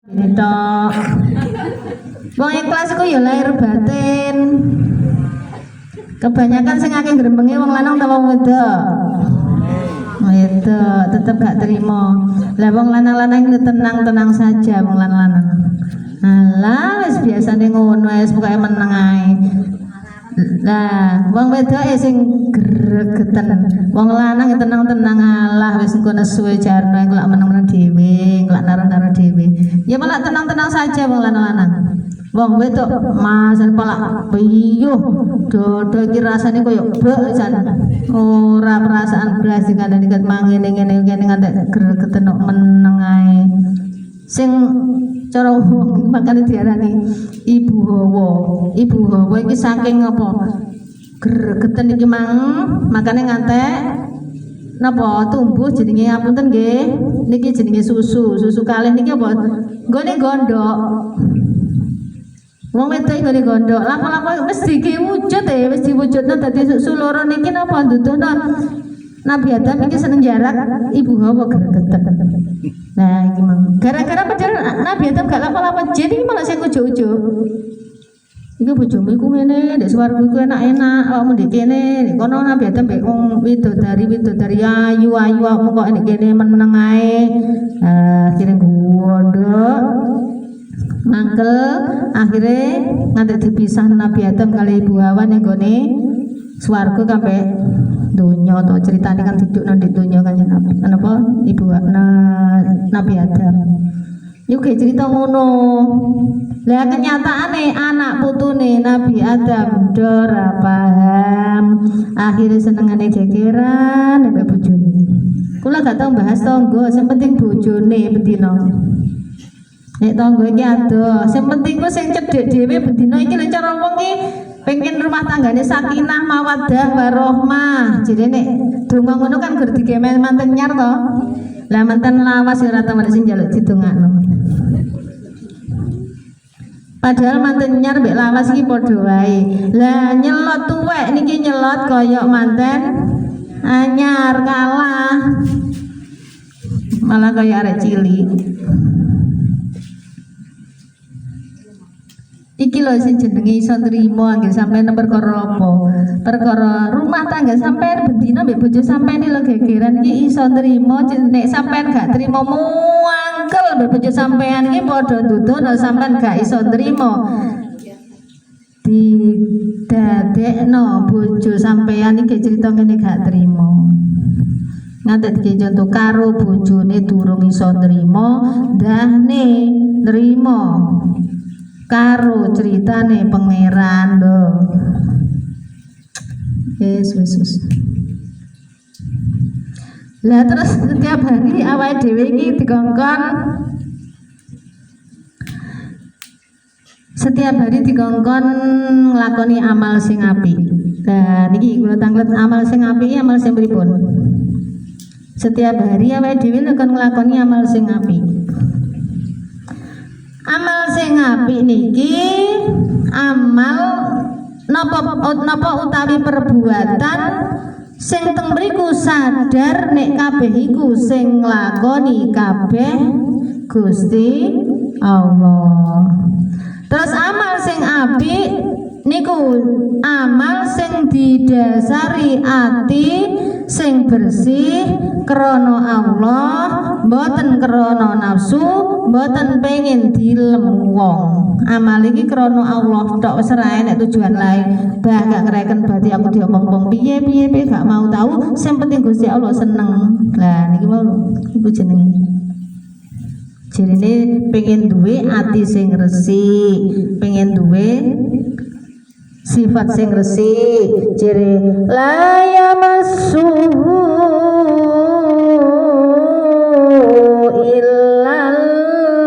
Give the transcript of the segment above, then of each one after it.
Itu wong ikhlas iku ya lahir batin. Kebanyakan sing akeh grembenge wong lanang ta wong wedok. Wedok tetep gak terima. Lah wong lanang-lanang itu tenang-tenang saja wong lanang-lanang. Alah wis biasane ngono wis pokoke meneng ae. Nah, wong wedok sing gregeten. Wong lanang tenang-tenang alah wis engko nesuwe jarno engko lak meneng-meneng dhewe, lak naro-naro dhewe. Ya malah tenang-tenang saja wong lanang-lanang. Wong wedok mas palak piyuh dodo iki rasane koyo bek jan. Ora perasaan blas dikandani ket mangene-ngene ngantek gregeten meneng ae. Sing cara makane diarani ibu hawa. Ibu hawa iki saking apa? Gregeten iki makane ngantek napa tumbuh jenenge apunten nggih. Niki jenenge susu. Susu kalih niki apa? Nggone gondok. Wong wedok nggone gondok. Lama-lama mesti diwujud wis diwujudna dadi susu loro niki napa nduduhna Nabi Adam iki seneng jarak ibu Hawa gregeten. Nah, iki mang. Gara-gara padahal Nabi Adam gak lama-lama jadi malah sing ujug-ujug. Iki bojomu iku ngene, ndek swarga iku enak-enak, awakmu ndek kene, ndek kono Nabi Adam mbek wong widodari ayu-ayu awakmu kok ndek kene meneng ae. Akhire gondok. Mangkel akhirnya nganti dipisah Nabi Adam kali Ibu Hawa ning gone swarga kabeh donya to ceritane kan duduk nang donya kan napa Ibu Nabi Adam. Yo ge cerita ngono. Lah kenyataane anak putune Nabi Adam ora paham. Akhirnya senengane gegeran mbek bojone. Kula gak tau bahas tangga, sing penting bojone bendina. Nek tangga iki adoh, sing penting ku sing cedhek dhewe bendina iki lek cara wong iki pengen rumah tanggane sakinah mawaddah warahmah. Jadi nek donga ngono kan gur digemen manten nyar to. Lah manten lawas ora tau sing njaluk didongakno. Padahal manten nyar mbek lawas iki padha wae. Lah nyelot tuwek niki nyelot kaya manten anyar kalah. Malah kaya arek cilik. Iki lho sing jenenge iso nrimo anggere sampeyan perkara apa? Perkara rumah tangga sampeyan bendina mbek bojo sampeyan lho gegeran iki iso nrimo nek sampeyan gak trimo muangkel mbek bojo sampeyan iki padha nduduhno sampeyan gak iso nrimo. Didadekno bojo sampeyan iki cerita ngene gak trimo. Ngantek iki contoh karo bojone durung iso nrimo, ndahne nrimo. Karo ceritane pangeran lho. Yesus. Lah terus setiap hari awake dhewe iki digongkon nglakoni amal sing apik. Lah niki kula tanglet amal sing apik amal sing pripun? Setiap hari awake dhewe kon nglakoni amal sing apik. Amal sing apik niki amal napa utawi perbuatan sing teng mriku sadar nek kabeh iku sing nglakoni kabeh Gusti Allah. Terus amal sing apik niku amal sing didasari ati sing bersih krana Allah, mboten krana nafsu, mboten pengen dilem wong. Amal iki krana Allah tok wis ora enek tujuan lain. Bah gak ngereken berarti aku diomong-omong piye gak mau tahu, sing penting Gusti Allah seneng. Lah niki mau iku jenenge. Jirine pengen duwe ati sing resik, pengen duwe sifat sing resik. Jere la yamassuhu illal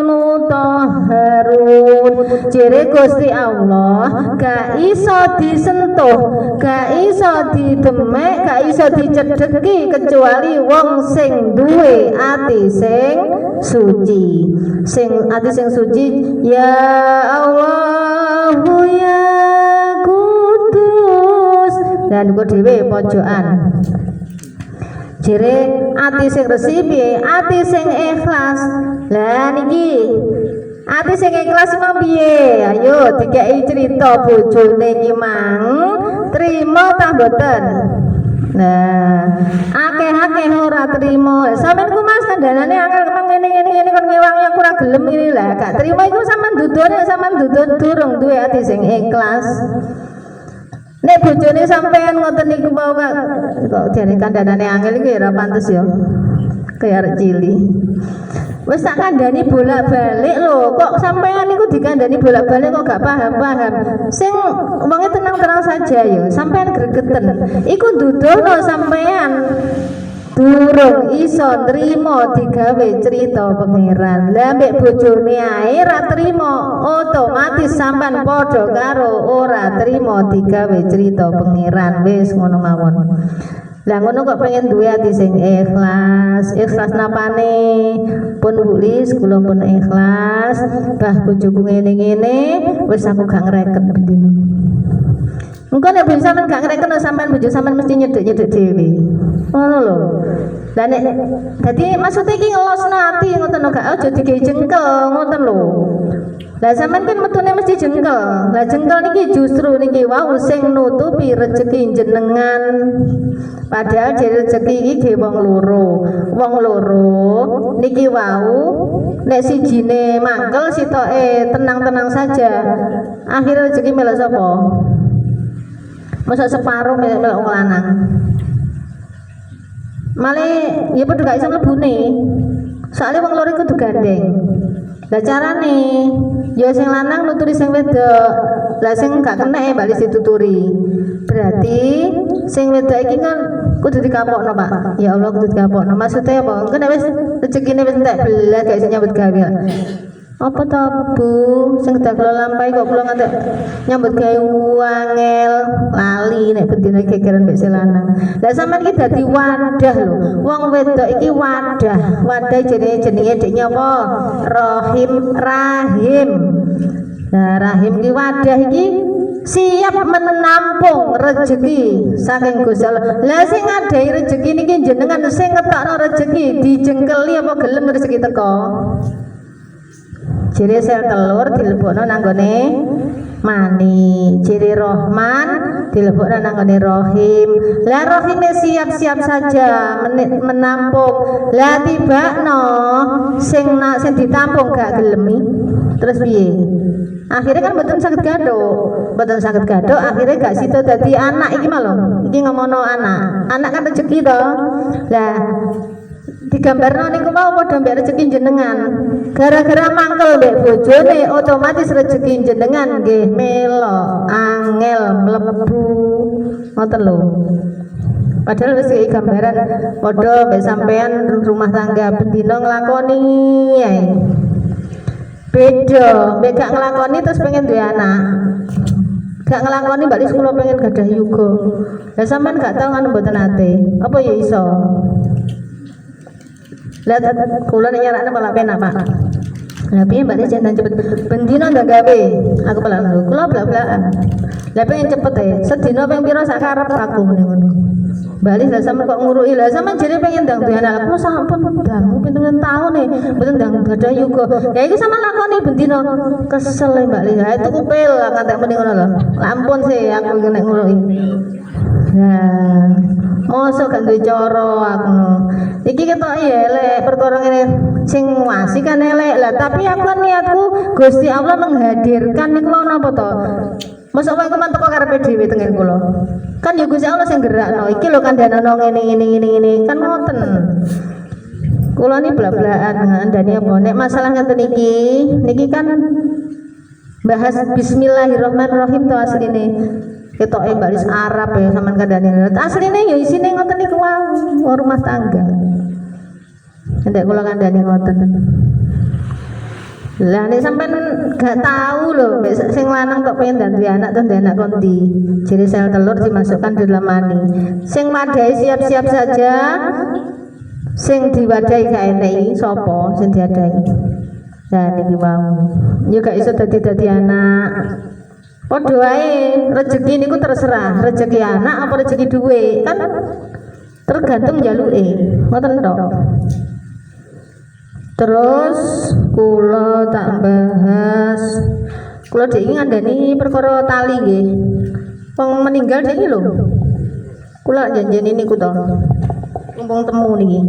mutahharun. Jere Gusti Allah gak iso disentuh, gak iso didemek, gak iso dicedheki kecuali wong sing duwe ati sing suci. Ati sing suci ya Allah ya Kudus. Dan kok dhewe pojokan. Jere ati sing resik piye? Ati sing ikhlas. Lah niki ati sing ikhlas mau piye? Ayo dikeki cerita bojone iki mang. Trima ta mboten? Nah, akeh-akeh ora trima. Sampeyan ku Mas kandhanane angel kemang ngene kon ngewang yang kurang gelem iki lah. Gak trima iku sampean dudune sampean dudun durung duwe ati sing ikhlas. Nek bojone sampean ngoten niku mau kok jane kandhanane angel iki ora pantes ya. Kaya arek cili. Wis tak kandhani bolak-balik lho, kok sampean niku dikandhani bolak-balik kok gak paham-paham. Sing wonge tenang-tenang saja ya, sampean gregeten. Iku dudono sampean durung iso nrimo digawe cerita pangeran. Lah mbek bojone ae ra trimo, otomatis sampean padha karo ora trimo digawe cerita pangeran. Wis ngono mawon. Lah ngono kok pengen duwe ati sing ikhlas. Ikhlas napane? Pun bulis kula pun ikhlas. Bah bojoku ngene-ngene wis aku gak ngreket bendino. Engko nek bojo sampean gak ngreket sampean bojo sampean mesti nyedek-nyedek dhewe. Ngono lho. Lah nek dadi maksud iki ngelosno ati ngoten gak aja dikei jengkel ngoten lho. Lah sampean kan metune mesti jengkel. Lah jengkel niki justru niki wau sing nutupi rezeki jenengan. Padahal rezeki iki wong loro. Wong loro niki wau nek sijine mangkel sitoke tenang-tenang saja. Akhirnya rezeki melok sapa? Masa separuh melok wong lanang. Male ya padha gak iso mlebune. Soale wong loro iku kudu gandeng. Lah carane ya sing lanang nuturi sing wedok. Lah sing gak kena bali dituturi. Berarti sing wedok iki kan kudu dikapokno, Pak. Ya Allah kudu dikapokno. Maksudnya apa? Engko nek wis rezekine wis entek belas gak iso nyambut gawe. Apa to, Bu? Sing dak kula lampahi kok kula ngantek nyambut gawe wangel lali nek bendina gegeran mbek lanang. Lah sampean iki dadi wadah lho. Wong wedok iki wadah. Wadah jenenge deknya apa? Rahim. Nah, rahim iki wadah iki siap menampung rezeki saking Gusti Allah. Lah sing ngadai rezeki niki jenengan sing ngetokno rezeki dijengkeli apa gelem rezeki teko? Ciri sel telur dilebokno nanggone mani, ciri rohman dilebokno nanggone rohim. Lah rohime siap-siap saja menampung. Lah tibakno sing ditampung gak gelemi. Terus piye? Akhirnya kan mboten saged gaduk, akhirnya gak situ dadi anak iki malah. Iki ngomongno anak. Anak kan rezeki to. Lah digambarno niku mau padha mbek rezeki jenengan. Gara-gara mangkel mbek bojone otomatis rezeki jenengan nggih melo angel mlebu. Ngoten lho. Padahal wis iki gambaran padha mbek sampean rumah tangga bendina nglakoni ae. Beda, mbek gak nglakoni terus pengen duwe anak. Gak nglakoni balik sekolah pengen gadah yuga. Lah sampean gak tau kan mboten ate. Apa ya iso? Lah kula nek nyarakne malah penak, Pak. Lah piye mbak jangan cepet bendino ndak gawe. Aku pelan lho, kula blak-blakan. Lah pengen cepet sedina ping pira sak karep aku muni ngono. Bali lah sampe kok nguruki lah sampe jere pengen ndang duwe anak. Kula sampun ndang pinten taun mboten ndang gadah yuga. Ya iku sama lakoni bendino kesel Mbak Li. Ha tuku pil ngantek muni ngono lho. Ampun sih aku nek nguruki. Nah, mosok gak duwe cara aku. Iki ketok elek perkara ngene sing wasi kan elek lah tapi aku kan niatku Gusti Allah menghadirkan niku mau napa to? Mosok wae keman teko karepe dhewe tengen kula. Kan ya Gusti Allah sing gerakno. Iki lho kandhanono ngene kan ngoten. Kula ni blak-blakan ngandani apa nek masalah ngeten niki kan bahas bismillahirrahmanirrahim to asline. Ketoke baris Arab ya sampean kandhane. Asline ya isine ngoten niku wae rumah tangga. Nek kula kandhane ngoten. Lah nek sampean gak tahu lho, sing lanang kok pengen duwe anak to anak kondi. Jadi sel telur dimasukkan di dalam mani. Sing madai siap-siap saja. Sing diwadahi gak eneki sapa sing diadahi. Lah niki wau. Yo gak iso dadi anak. Padha wae rezeki niku terserah, rezeki anak apa rezeki duwe kan tergantung jaluke. Ngoten tok. Terus kula tak bahas. Kula dhek iki ngandani perkara tali nggih. Wong meninggal dhek iki lho. Kula janjeni niku to. Mumpung temu niki.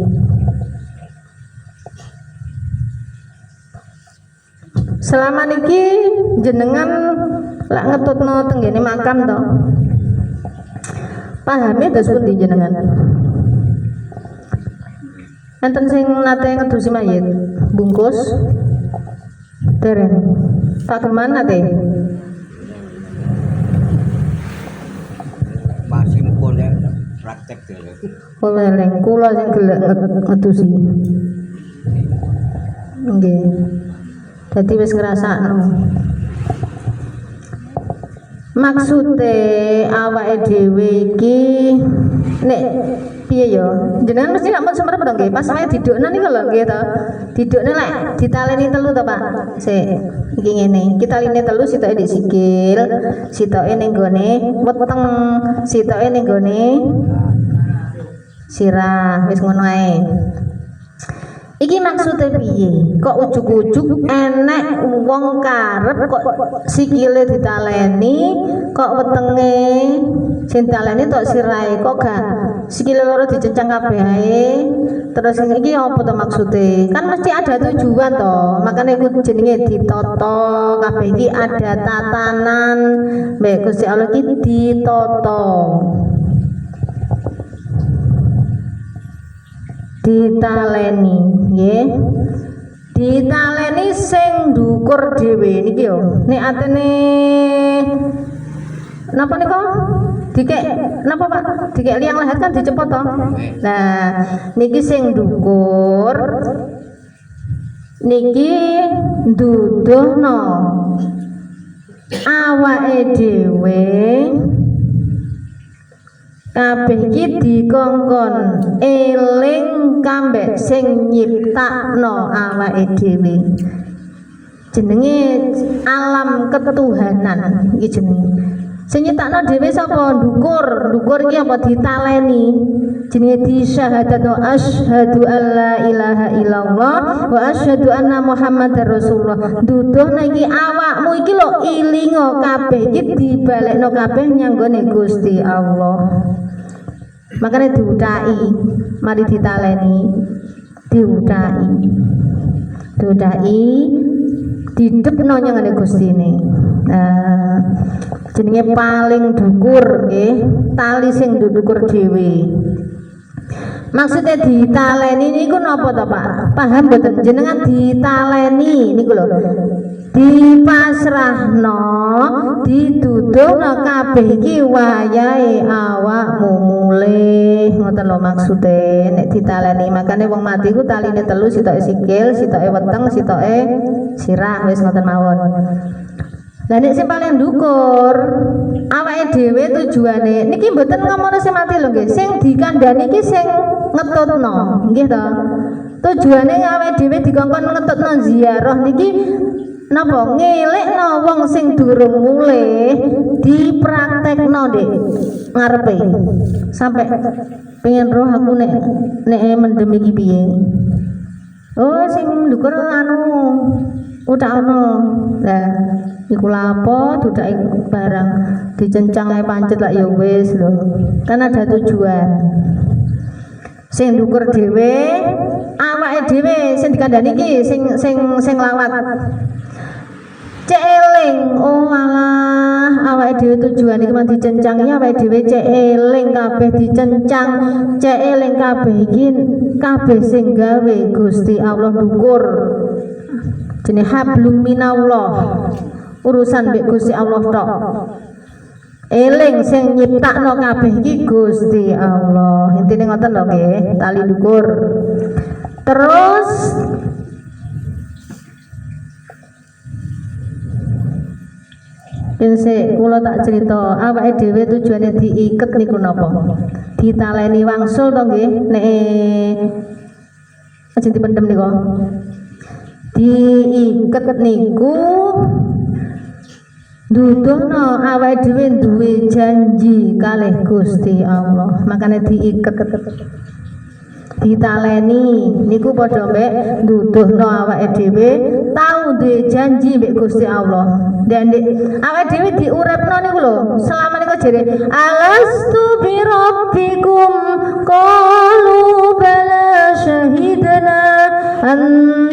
Selama niki jenengan lak ngetutno tenggene makam to. Pahame dos pundi jenengan? Enten sing nate ngedusi mayit, bungkus, dereng. Pak Keman nate. Masih boleh praktek dhewe. Oleh kula sing gelek ngedusi. Nggih. Dadi wis ngrasakno. Maksude awake dhewe iki nek piye ya? Jenengan mesti lak mun semerep to nggih. Pas wae didukno niku lho nggih to. Didukno lek ditaleni telu to, Pak. Sik, iki ngene. Kita line telu sitoke di sikil, sitoke ning gone weteng, sitoke ning gone sirah. Wis ngono ae. Iki maksudnya piye? Kok ujug-ujug enek wong karep kok sikile ditaleni, kok wetenge sing ditaleni tok sirahe, kok gak sikile loro dicencang kabeh ae. Terus iki apa to maksude? Kan mesti ada tujuan to. Makanya iku jenenge ditata. Kabeh iki ada tatanan. Mbek Gusti Allah iki ditata. Ditaleni nggih. Ditaleni sing ndukur dhewe niki yo. Nek atene napa nika? Dikek napa Pak? Dikek liang lahat kan dicepot to. Nah, niki sing ndukur niki nduduhno awake dhewe kabeh iki dikongkon eling kambek sing nyiptakno awake dhewe. Jenenge alam ketuhanan iki jenenge. Sing nyiptakno dhewe sapa? Ndukur. Ndukur iki apa ditaleni. Jenenge disyahadatno asyhadu alla ilaha illallah wa asyhadu anna muhammadar rasulullah. Duduhna iki awakmu iki lho ilinga kabeh iki dibalekno kabeh nyanggone Gusti Allah. Makanya diudai, mari ditaleni, diudai, didepno nyangane Gustine. Jenenge paling dhukur nggih, tali sing ndukur dhewe. Maksudnya ditaleni niku napa to, Pak? Paham mboten? Jenengan ditaleni niku lho. Dipasrahno, didudukno kabeh iki wayahe awakmu mulih. Ngoten lho maksude nek ditaleni. Makane wong mati ku taline telu, sitoke sikil, sitoke weteng, sitoke sirah, wis ngoten mawon. Lah nek sing paling ndukur awake dhewe tujuane niki mboten ngomongno sing mati lho nggih. Sing dikandhani iki sing ngetutno, nggih to. Tujuane awake dhewe dikongkon ngetutno ziarah niki napa ngelekno wong sing durung mulih dipraktekno Dik ngarepe. Sampai pengen roh aku nek mendem iki piye. Oh sing ndukur anu udah ono. Lah iku lapo dudak barang dicencang ae pancet lak ya wis lho. Kan ada tujuan. Sing ndukur dhewe awake dhewe sing dikandani iki sing lawat. Cek eling, oh alah awake dhewe tujuan iki mah dicencang ya awake dhewe cek eling kabeh dicencang, cek eling kabeh iki kabeh sing gawe Gusti Allah ndukur. Jenenge hablum minallah. Urusan mbek Gusti Allah tok. Eling sing nyiptakno kabeh iki Gusti Allah. Intine ngoten lho nggih, tali ndukur. Terus Pinsik kula tak cerita awake dhewe tujuane diiket niku napa? Ditaleni wangsul to nggih nek aja dipendem niku. Diiket niku duduhno awake dhewe duwe janji kalih Gusti Allah. Makane diiket. ditaleni niku padha mek nduduhno awake dhewe tau duwe janji mek Gusti Allah. Dan awake dhewe diuripno niku lho, selama niku jere alastu bi rabbikum qalu bala syahidna an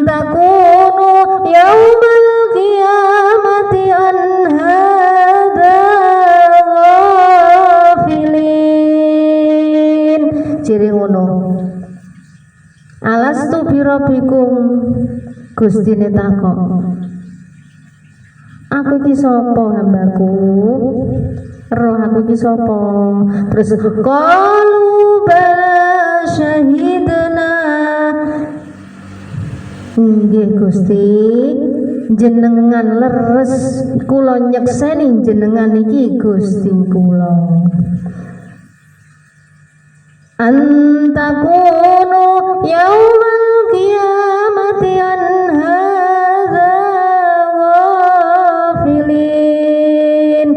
takunu yaumal qiyamati an hadza ghafilin. Jere ngono. Alastu bi rabbikum, Gustine takok, aku iki sapa hambaku? Roh aku iki sapa? Terus qalu bala syahidna, nggih Gusti, jenengan leres kula nyekseni jenengan iki Gusti kula. Antakunu yaumal qiyamati an hadza ghafilin.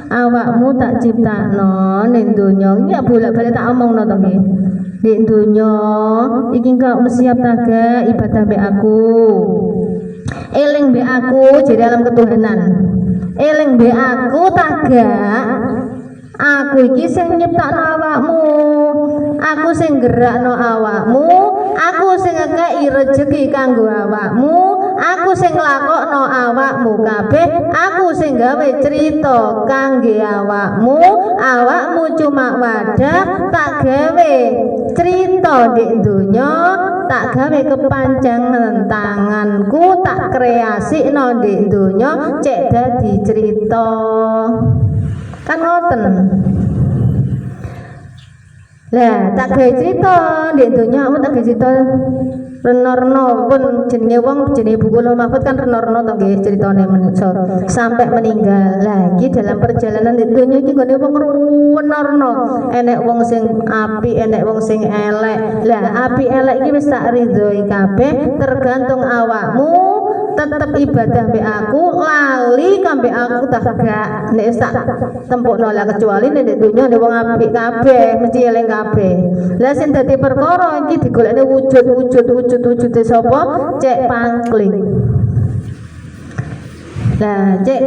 Awakmu tak ciptakno ning donya iki ya bolak-balik tak omongno to nggih. Ning donya iki engko siap taga ibadah mbek aku. Eling mbek aku jadi alam ketuhanan. Eling mbek aku taga. Aku iki sing nyiptakno awakmu, aku sing gerakno awakmu, aku sing ngekeki rejeki kanggo awakmu, aku sing nglakokno awakmu kabeh, aku sing gawe crita kangge awakmu, awakmu cuma wadah tak gawe crita ndek donya, tak gawe kepanjangan tanganku, tak kreasikno ndek donya cek dadi crita. Kan ngoten. Lah tak gawe crita ndek donya tak gawe crita renorno pun jenenge wong jenenge buku Lauhul Mahfuz kan renorno to nggih critane manusa sampai meninggal. Lah iki dalam perjalanan ndek donya iki gone wong renorno, enek wong sing apik, enek wong sing elek. Lah apik elek iki wis tak ridhoi kabeh tergantung awakmu. Tetep ibadah mbek aku, lali kambek aku tak gak nek tak tempukno lah kecuali nek dunya nek wong apik kabeh mesti eling kabeh. Lah sing dadi perkara iki digolekne wujud sapa? Cek pangkling. Lah cek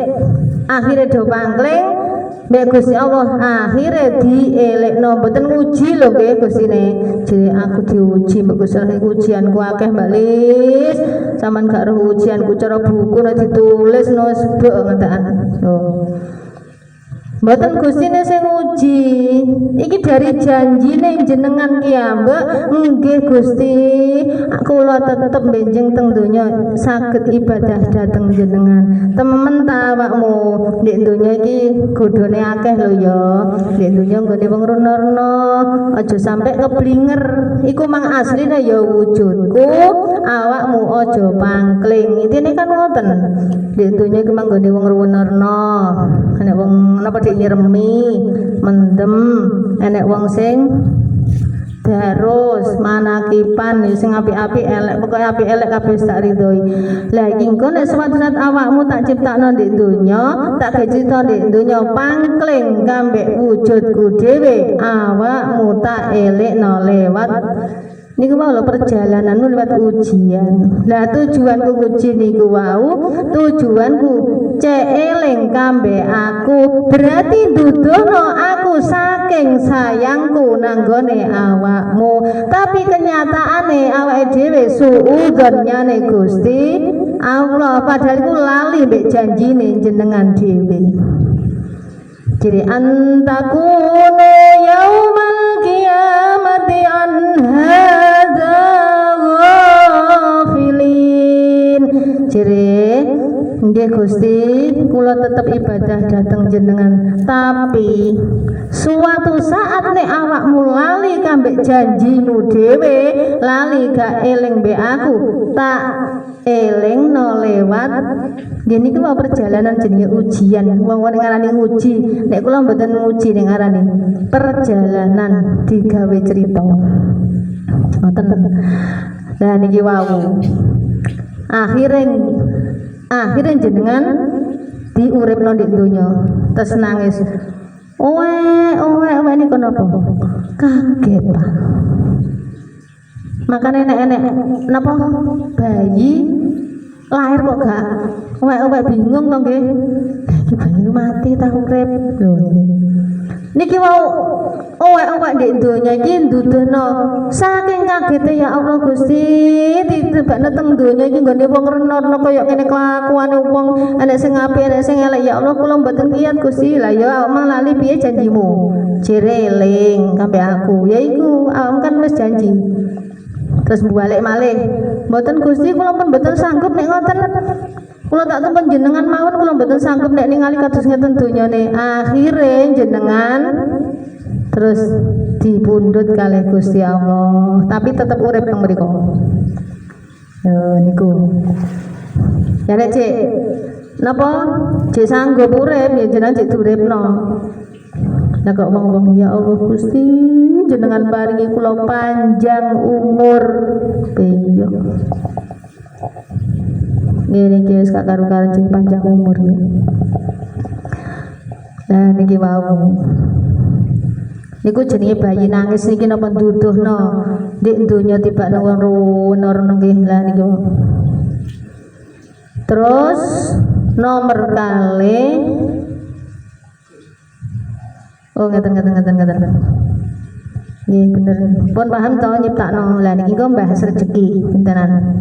akhire do pangkling mbek Gusti Allah akhire dielekno mboten nguji lho nggih Gustine. Jadi aku diuji mbek Gusti Allah ujianku akeh Mbak Lis. Saman gak roh ujianku cara buku nek ditulis no sebek ngentekan. Mboten Gustine sing uji. Iki dari janjine jenengan ki ambek nggih Gusti. Kula tetep benjing teng donya saged ibadah dhateng jenengan. Temen ta awakmu ndek donya iki godhone akeh lho ya. Ndek donya nggone wong renorno, aja sampe keblinger. Iku mang asline ya wujudku, awakmu aja pangkling. Intine kan ngoten. Ndek donya iki mang nggone wong renorno. Nek wong napa nyiremi, mendem, enek wong sing terus manakipan sing apik-apik elek, pokoke apik elek kabeh tak ridhoi. Lah iki engko nek suatu saat awakmu tak ciptakno ndek donya, tak gawe cita ndek donya pangkling kambek wujudku dhewe, awakmu tak elekno lewat niku wau perjalananmu lewat ujian. Lah tujuanku uji niku wau, tujuanku cek eling kambek aku, berarti dudono aku saking sayangku nanggone awakmu. Tapi kenyataane awake dhewe suudzon nyane Gusti Allah, padahal iku lali mbek janjine jenengan dhewe. Jadi antakunu yaumal qiyamati an hadza ghafilin. Jadi nggih Gusti, kula tetep ibadah dhateng jenengan. Tapi suatu saat nek awakmu lali kambek janjimu dhewe, lali gak eling mbek aku, tak elingno lewat gini ku perjalanan jenenge ujian. Wong-wong ngarani uji, nek kula mboten nguji ning ngarani perjalanan digawe cerita. Ngoten. Lah niki wau. Akhirnya jenengan diuripno di donya terus nangis. Owe niku napa? Kaget, Pak. Makane nek napa bayi lahir kok gak owek-owek bingung to nggih. Iki bayi mati ta urip lho. Niki wau owek-owek ndek donya iki ndudono saking kagete ya Allah Gusti ditebakno teng donya iki nggone wong renorno kaya ngene kelakuane wong enek sing apik enek sing elek ya Allah kula mboten kiyat Gusti lah ya awak lali piye janjimu jere eling kambe aku yaiku awak kan wis janji terus balik malih mboten Gusti kula pun mboten sanggup nek ngoten kula tak tempen jenengan mawon kula mboten sanggup nek ningali kados ngeten donyane akhire jenengan terus dipundhut kalih Gusti Allah tapi tetep urip teng mriku niku ya nek cek napa cek sanggup urip ya jenengan cek uripno lah kok wong-wong ya Allah Gusti jenengan paringi kula panjang umur piye ngene iki wis gak karo-karo panjang umur ya. Nah niki wau. Niku jenenge bayi nangis niki napa nduduhno ndek donya tibakno wong rono nggih lah niku. Terus nomor kali oh ngeten. Nggih bener. Pun paham to nyiptakno. Lah niki kok bahas rezeki pintenan.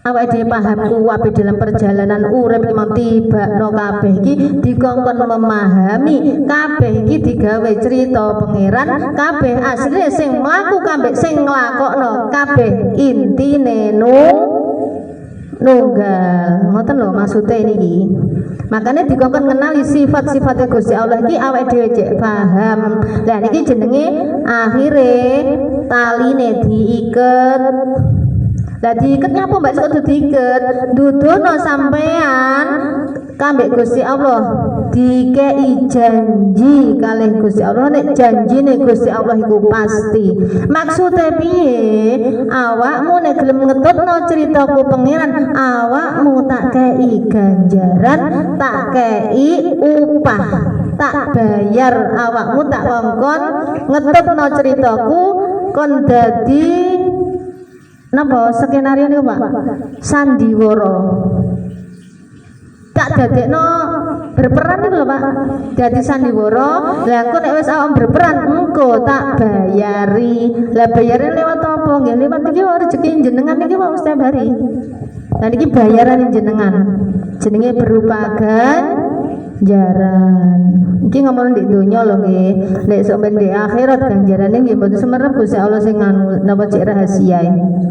Awake dhewe paham kuwabe dalam perjalanan urip memang tibakno kabeh iki dikongkon memahami kabeh iki digawe cerita pangeran kabeh asline sing mlaku kabeh sing nglakokno kabeh intine nunggal ngoten lho maksude niki makanya dikongkon ngenali sifat-sifatnya Gusti Allah iki awake dhewe cek paham lah niki jenenge akhire taline diiket. Lah diiket nyapa mbak kok diiket dudono sampean kambek Gusti Allah dikei janji kalih Gusti Allah nek janjine Gusti Allah iku pasti maksude piye awakmu nek gelem ngetutno critaku pangeran awakmu tak kei ganjaran tak kei upah tak bayar awakmu tak kongkon ngetutno critaku kon dadi napa skenario niku Pak sandiwara tak dadekno berperan niku lho Pak dadi sandiwara lha engko nek wis awak berperan engko tak bayari lah bayare lewat apa nggih lewat iki rezeki jenengan niki Pak setiap hari lah niki bayaran jenengan jenenge berupa ganjaran iki ngomong di dunia lho nggih nek sok ben di akhirat ganjarane nggih mboten semerep Gusti Allah sing anu napa cek rahasia ini.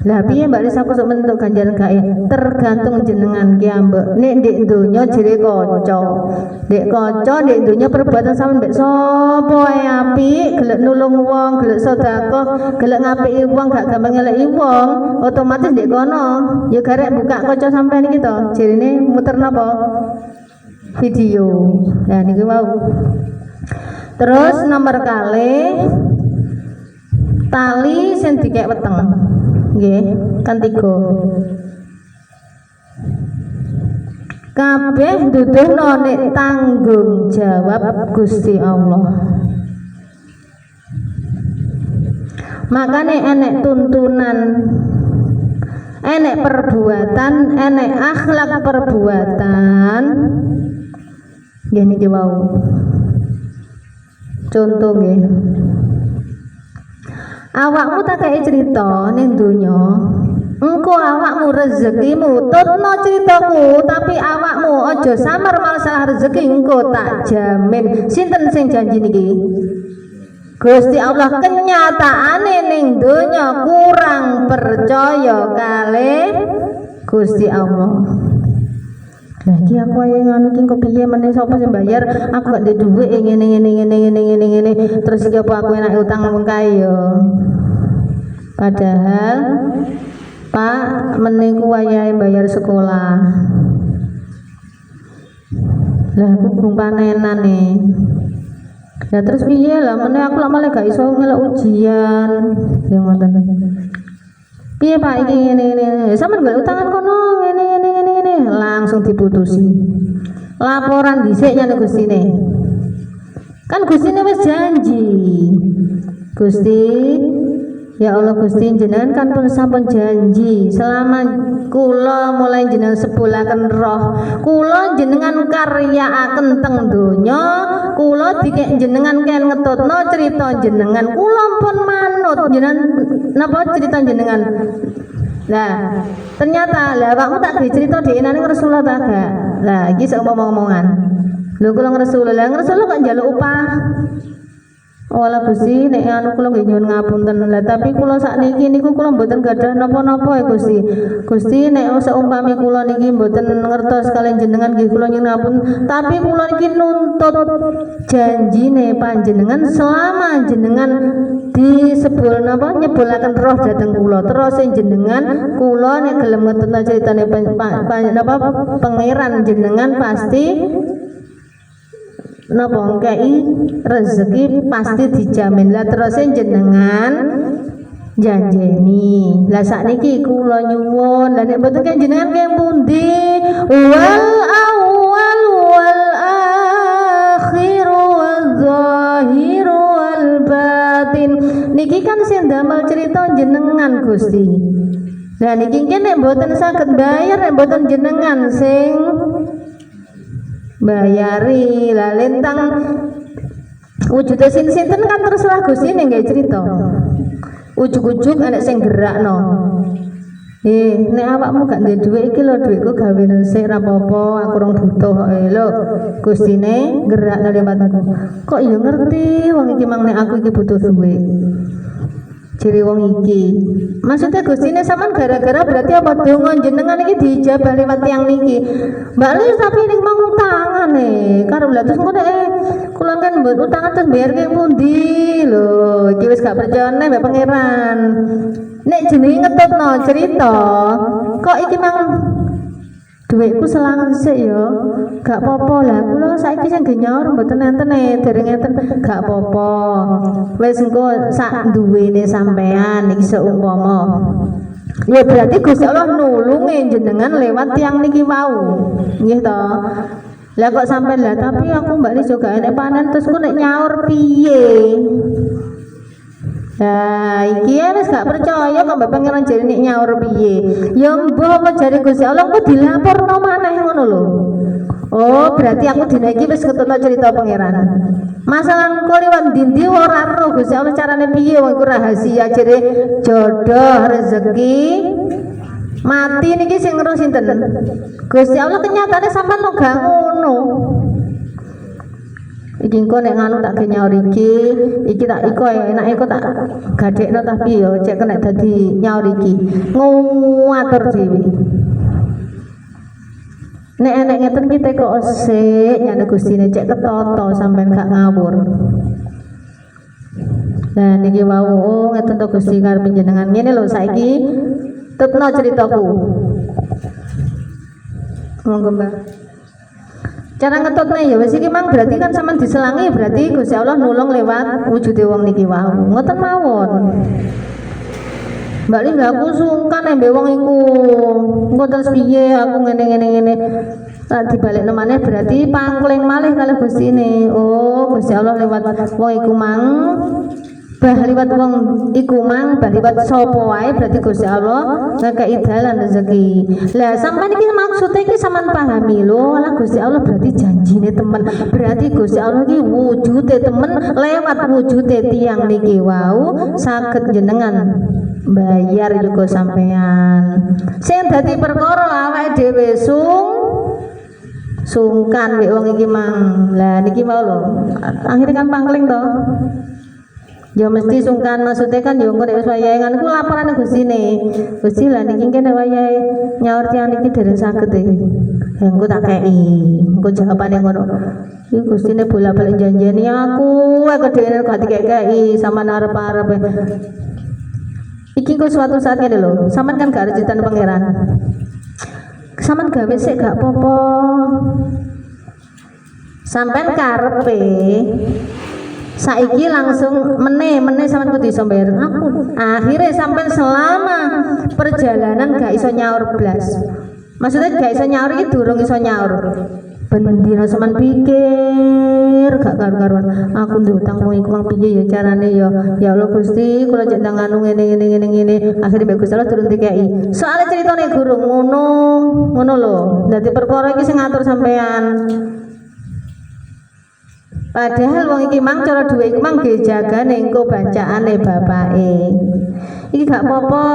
Lah piye Mbak Lisa kok sok bentuk ganjaran kae tergantung jenengan ki ambek nek ndek donya jere kanca ndek donya perbuatan sampean mbek sapa ae apik gelek nulung wong gelek sedekah gelek ngapiki wong gak gampang ngeleki wong otomatis ndek kono ya garek buka kanca sampean iki to jerene muter napa video. Nah niku mau. Terus nomor kali tali sing dikek weteng. Nggih, kan 3. Kabeh duduhno nek tanggung jawab Gusti Allah. Makane enek tuntunan enek perbuatan enek akhlak perbuatan gini niki wau contoh nggih awakmu tak kei cerita ning donya engko awakmu rezekimu tutno ceritaku tapi awakmu aja samar masalah rezeki engko tak jamin sinten sing janji niki Gusti Allah kenyataane ning donya kurang percaya kalih Gusti Allah. Lagi aku ayo nganu ki kok piye meneh sapa sing bayar aku gak ndek dhuwit ngene terus iki apa aku enak utang wong kae yo padahal Pak meneh ku wayahe bayar sekolah lah aku kurang panenan nih ya terus piye lah meneh aku lak malah gak iso ngelok ujian ya ngoten piye Pak iki ngene sampean golek utangan kono ngene langsung diputusi laporan dhisik nyane Gustine kan Gustine wis janji Gusti Ya Allah Gusti, jenengan kan pun sampun janji selama kula mulai jenengan sebulaken roh, kula jenengan karyaaken teng donya, kula dikek jenengan ken ngetutno cerita jenengan, kula pun manut jenengan napa cerita jenengan. Nah, ternyata lah awakmu tak dicerita dienane Rasulullah ta gak. Lah iki omong-omongan. Lho kula Rasulullah, Rasulullah kok njaluk upah. Wala Gusti nek anu kula nggih nyuwun ngapunten lah tapi kula sakniki niku kula mboten gadah napa-napa ya Gusti. Gusti nek seumpami kula niki mboten ngertos kalian jenengan nggih kula nyuwun ngapunten tapi kula niki nuntut janjine panjenengan selama jenengan disebul napa nyebulaken roh dhateng kula terus jenengan kula nek gelem ngetutna critane napa pangeran jenengan pasti napa ngkei rezeki pasti dijamin lah terus jenengan janjeni lah sakniki kula nyuwun lah nek mboten kan jenengan keng pundi wal awwal wal akhir wal zahir wal batin niki kan sing damel cerita jenengan Gusti lah niki nek mboten saged bayar nek mboten jenengan sing bayari lah lintang wujud sinten kan terserah Gusti ning nggih cerita ujug-ujug anak sing gerakno nek awakmu gak ndek dhuwit iki lho dhuwitku gawean sik ra apa-apa aku rong butuh kok lho Gustine gerakno lewat aku kok ya ngerti wong iki mang nek aku iki butuh dhuwit ciri wong iki maksudnya Gustine sampean gara-gara berarti apa donga jenengan iki dijabah lewat tiyang niki Mbak Lis tapi ning mang utangan karo lha terus ngono kula kan mbok utangan terus bayar ke pundi lho iki wis gak percaya nek Mbak Pangeran nek jenenge ngetutno cerita kok iki mang duitku selangan sik ya gak apa-apa lah kula saiki sing nyaur mboten enten dereng enten gak apa-apa wis engko sak duwene sampean iki seumpama ya berarti Gusti Allah nulungi jenengan lewat tiang niki wau nggih to lah kok sampean lah tapi aku Mbak Lis juga enek panen terus ku nek nyaur piye nah, iki wis gak percaya kok Mbak Pangeran jare nek nyaur piye. Ya mbah apa jare Gusti Allah kok dilaporno maneh ngono lho. Oh, berarti aku dina iki wis ketutno cerita Pangeran. Masalah engko liwat ndi ora roh Gusti Allah carane piye wong iku rahasia jare jodoh rezeki mati niki sing ngurus sinten? Gusti Allah kenyataane sampean kok gak ngono. Iki engko nek nganu tak nyaur iki tak iko enake kok tak gadekno tapi yo cek kena dadi nyaur iki nguatur dhewe nek enek ngeten kita kok sik nyane Gustine cek ketoto sampean gak ngawur nah niki wau ngeten to Gusti karep panjenengan ngene lho saiki tetno ceritaku monggo Mbak cara ngetutnya ya wis iki mang berarti kan sampean diselangi berarti Gusti Allah nulung lewat wujude wong niki wau ngoten mawon Mbak Lis aku sungkan mbek wong iku engko terus piye aku ngene tak dibalekno maneh berarti pangkling malih kalih Gustine oh Gusti Allah lewat wong iku mang bah liwat wong iku mang bah liwat sapa wae berarti Gusti Allah ngekeki dalan rezeki. Lah sampean iki maksudnya iki sampean pahami lho, lah Gusti Allah berarti janjine temen. Berarti Gusti Allah iki wujude temen lewat wujude tiyang niki wau saged jenengan bayar juga sampean. Sing dadi perkara awake dhewe sungkan wek wong iki mang. Lah niki mau lho. Akhirnya kan pangling to. Ya mesti sungkan maksudnya kan yo engko nek wis wayahe ngono ku laporane Gustine. Gusti lah niki kene wayahe nyaur tiyang niki dereng saged ya engko tak kei. Engko jawabane ngono. Iki Gustine bola-balik janjeni aku kedene gak dikeki sama arep-arep. Iki kok suatu saat ngene lho. Sampeyan kan gak rejitan pangeran. Sampeyan gawe sik gak apa-apa. Sampeyan karepe saiki langsung meneh sampean kudu iso bayar aku. Akhirnya sampean selama perjalanan gak iso nyaur blas. Maksudnya gak iso nyaur iki durung iso nyaur. bendina semen pikir gak karuan aku ndek utangmu iku mang piye ya carane ya Allah Gusti kula cek ndang anu ngene akhire mbek Gusti Allah turun dikai soalnya ceritane guru ngono lho dadi perkara iki sing ngatur sampean padahal wong iki mang cara duwe iku mang gejagane engko bacaane bapake iki gak apa-apa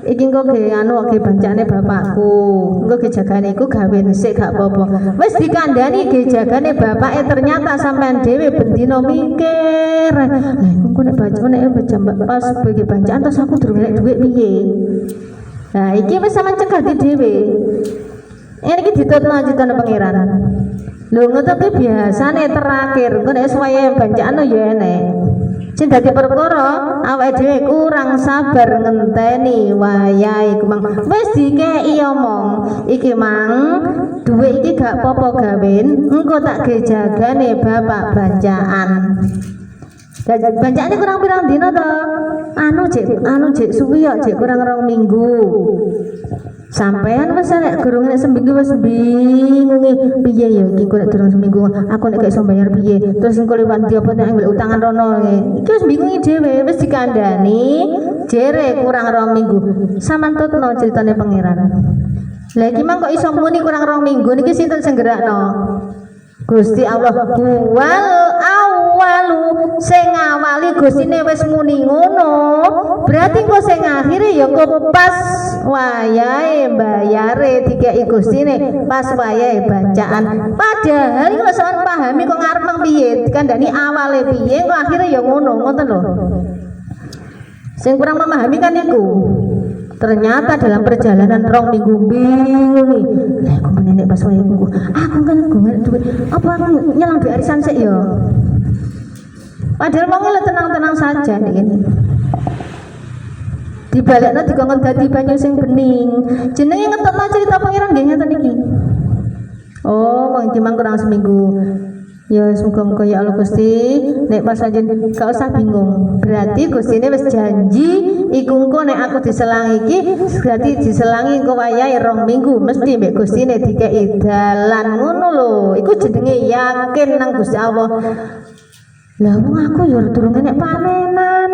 iki engko ge anu ge bacaane bapakku engko ge jagane iku gawe sik gak apa-apa wis dikandani ge jagane bapake ternyata sampean dhewe bendina mikir lah engko nek bacane baca pas bagi bacaan terus aku durung enek dhuwit piye nah iki wis sampean cegah dhewe ini iki ditutno citane pangeran lho ngono kuwi biasane terakhir engko nek suwaye bacaan ya enek sing dadi perkara awake dhewe kurang sabar ngenteni wayahe iku mang wis dikeki omong iki mang dhuwit iki gak apa-apa gawen engko tak ge jagane bapak bacaan bacaane kurang pirang dina to anu cek suwi ya cek kurang 2 minggu sampean wis nek gurung nek seminggu wis bingung piye ya iki kok nek durung seminggu aku nek gak iso bayar piye terus engko liwat ndi apa nek golek utangan rono iki wis bingung dhewe wis dikandani jere kurang 2 minggu sampean tutno ceritane pangeran lha iki mang kok iso muni kurang 2 minggu niki sinten sing gerakno Gusti Allah wal awalu sing awali Gustine wis muni ngono berarti kok sing akhire ya kok pas wayahe bayare dikeki Gustine pas wayahe bacaan padahal iki lho sampeyan pahami kok ngarep nang piye dikandani awale piye kok akhire ya ngono ngoten lho sing kurang memahami kan iku ternyata dalam perjalanan 2 minggu bingung lah aku menenek pas wayahe aku kan golek duit apa aku nyelang duit arisan sik ya padahal wong tenang-tenang saja nih ini dibalekno dikongkon dadi banyu sing bening jenenge ngetokno cerita pangeran nggih ngeten iki oh wong iki mang kurang seminggu ya muga-muga ya Allah Gusti nek pas anjen gak usah bingung berarti Gustine wis janji iku engko nek aku diselang iki berarti diselangi engko wayahe 2 minggu mesti mbek Gustine dikeki dalan ngono lho iku jenenge yakin nang Gusti Allah lah wong aku ya durung enek panenan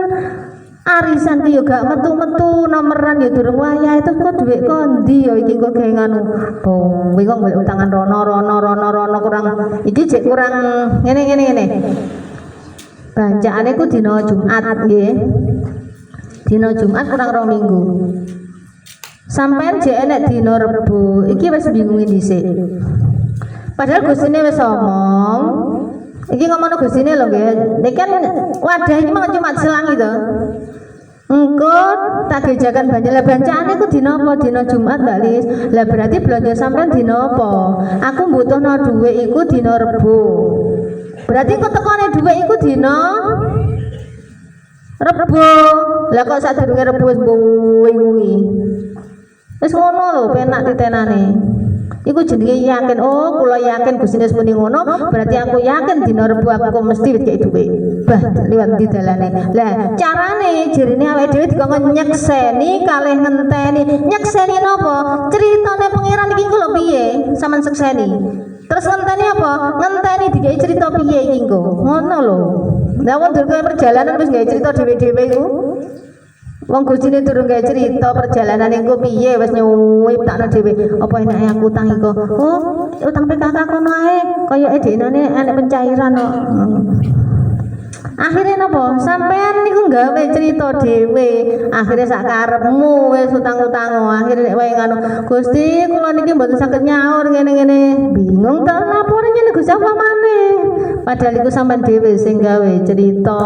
arisan ki yo gak metu-metu nomeran ya durung wayah itu kok dhuwit kondi ya iki kok gawe nganu kowe kok golek utangan rono kurang iki jek kurang ngene bacaane ku dina Jumat nggih dina Jumat kurang 2 minggu sampean jek enek dina Rebo iki wis bingungi dhisik padahal Gustine wis omong iki ngomongno Gustine lho nggih nek kan wadah iki mung cuma selangi to engko tak gejakan banyak bacaane ku dina apa dina Jumat Mbak Lis lah berarti belanja sampean dina apa aku mbutuhno dhuwit iku dina Rebo berarti kok tekone dhuwit iku dina Rebo lah kok sadurunge Rebo wis wingi wis ngono lho penak titenane iku jenenge yakin oh kula yakin Gustine muni ngono berarti aku yakin dina Rebo aku mesti wis kei dhuwit bah liwat di dalane lah carane jerene awake dhewe dikon nyekseni kalih ngenteni nyekseni napa critane pangeran iki kula piye sampean sekseni terus ngenteni apa ngenteni dikei cerita piye iki engko ngono lho lah wong durung perjalanan wis gawe cerita dhewe-dhewe iku wong Gustine durung gawe cerita perjalanan engko piye wis nyuwip takno dhewe apa enake aku utang iku oh utang PKK kono ae kaya edekane enek pencairan kok akhirnya napa sampean niku gawe cerita dhewe akhirnya sak karepmu wis utang-utang akhirnya nek wae ngono Gusti kula niki mboten saged nyaur ngene-ngene bingung ta lapor ngene Gusti apa maneh padahal iku sampean dhewe sing gawe cerita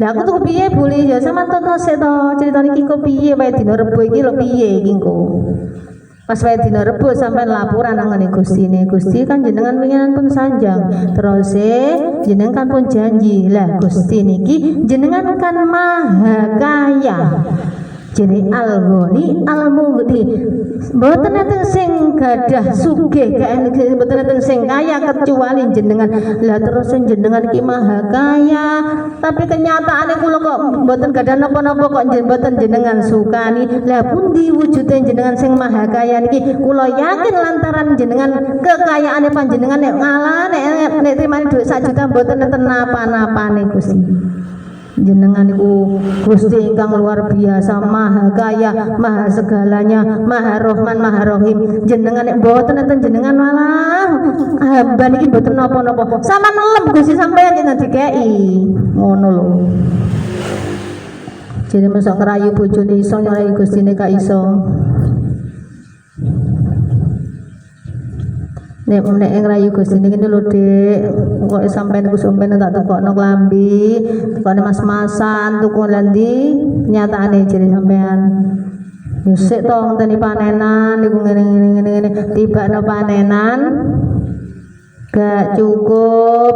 lah aku tuh piye boleh ya sampean tonton sik to cerita niki kok piye wae dina Rebo iki lho piye iki engko pas wae dina Rebo sampean laporan nang ngene Gustine Gusti kan jenengan winginan pun sanjang terus jenengan kan pun janji lah Gusti niki jenengan kan maha kaya Jadi al-ghani al-mughni. Mboten enten sing gadah sugih, mboten enten sing kaya kecuali jenengan. Lah terus jenengan iki maha kaya, tapi kenyataane kula kok mboten gadah napa-napa kok mboten jenengan sukani. Lah pundi wujude jenengan sing maha kaya niki? Kula yakin lantaran jenengan kekayaane panjenengan nek ngalah nek trimani dhuwit 1 juta mboten enten napa-napane Gusti. Jenengan iku Gusti ingkang luar biasa, maha kaya, maha segalanya, maha Rahman, maha Rahim. Jenengan nek mboten enten jenengan malah hamba niki mboten napa-napa. Sama nelem Gusti sampeyan jenengan dikeki. Ngono lho. Jadi mosok ngerayu bojone iso, ngerayu Gustine gak iso. Nek ngerayu Gusti niki lho Dik, kok sampean iku sampean tak tukokno klambi, tukone mas-masan, tuku lendi, nyatane jere sampean. Yo sik to ngenteni panenan niku ngene, tibakno panenan gak cukup,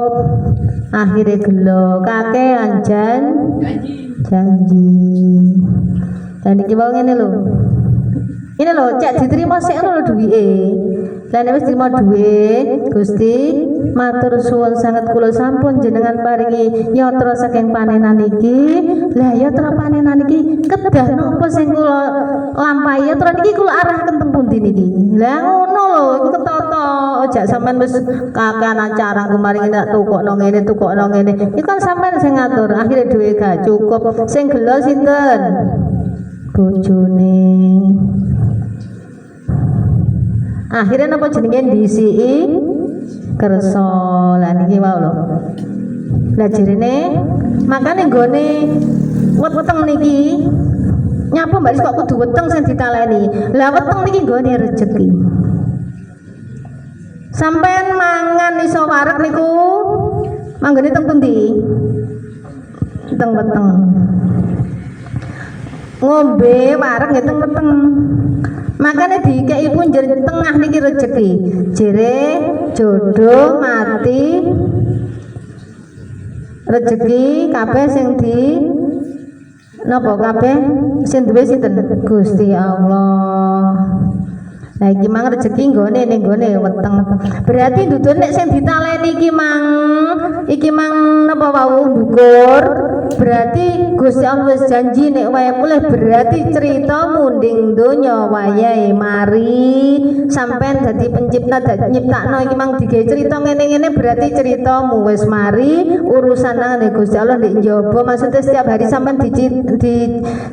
akhirnya gelo kakean janji. Dan iki mau ngene lho. Ini lho, cek diterima sik lho duwike. Lan wis trima duwe, Gusti, matur suwun sanget kula sampun jenengan paringi yatra saking panenan iki. Lah yatra panenan iki kedah napa sing kula lampahi yatra niki kula arahken teng pundi niki. Lah ngono lho, iku ketata. Aja sampean wis kakean acara kemarin tak tukokno ngene, tukokno ngene. Iku kan sampean sing ngatur, akhire duwe gak cukup. Sing gelo sinten? Bojone. Akhirnya napa jenenge disiki kersa. Lah niki wae lho. Lah jerene makane nggone weteng niki nyapa Mbak kok kudu weteng sing ditaleni. Lah weteng niki nggone rejeki. Sampeyan mangan iso wareg niku manggone teng pundi? Teng weteng. Ngombe wareg nggih teng weteng. Makanya dikei pun jere tengah niki rezeki. Jere jodoh mati rezeki kabeh sing di napa kabeh sing duwe sinten? Gusti Allah. Nah iki mang rezeki nggone ning nggone weteng. Berarti dudu nek sing ditaleni iki mang napa wau ndukur. Berarti Gusti Allah wis janji nek wae mulih berarti cerita munding donya wayahe mari sampean dadi pencipta dadi nyiptakno iki mang digawe cerita ngene-ngene berarti ceritamu wis mari urusan nang Gusti Allah ndek njaba. Maksudnya setiap hari sampean di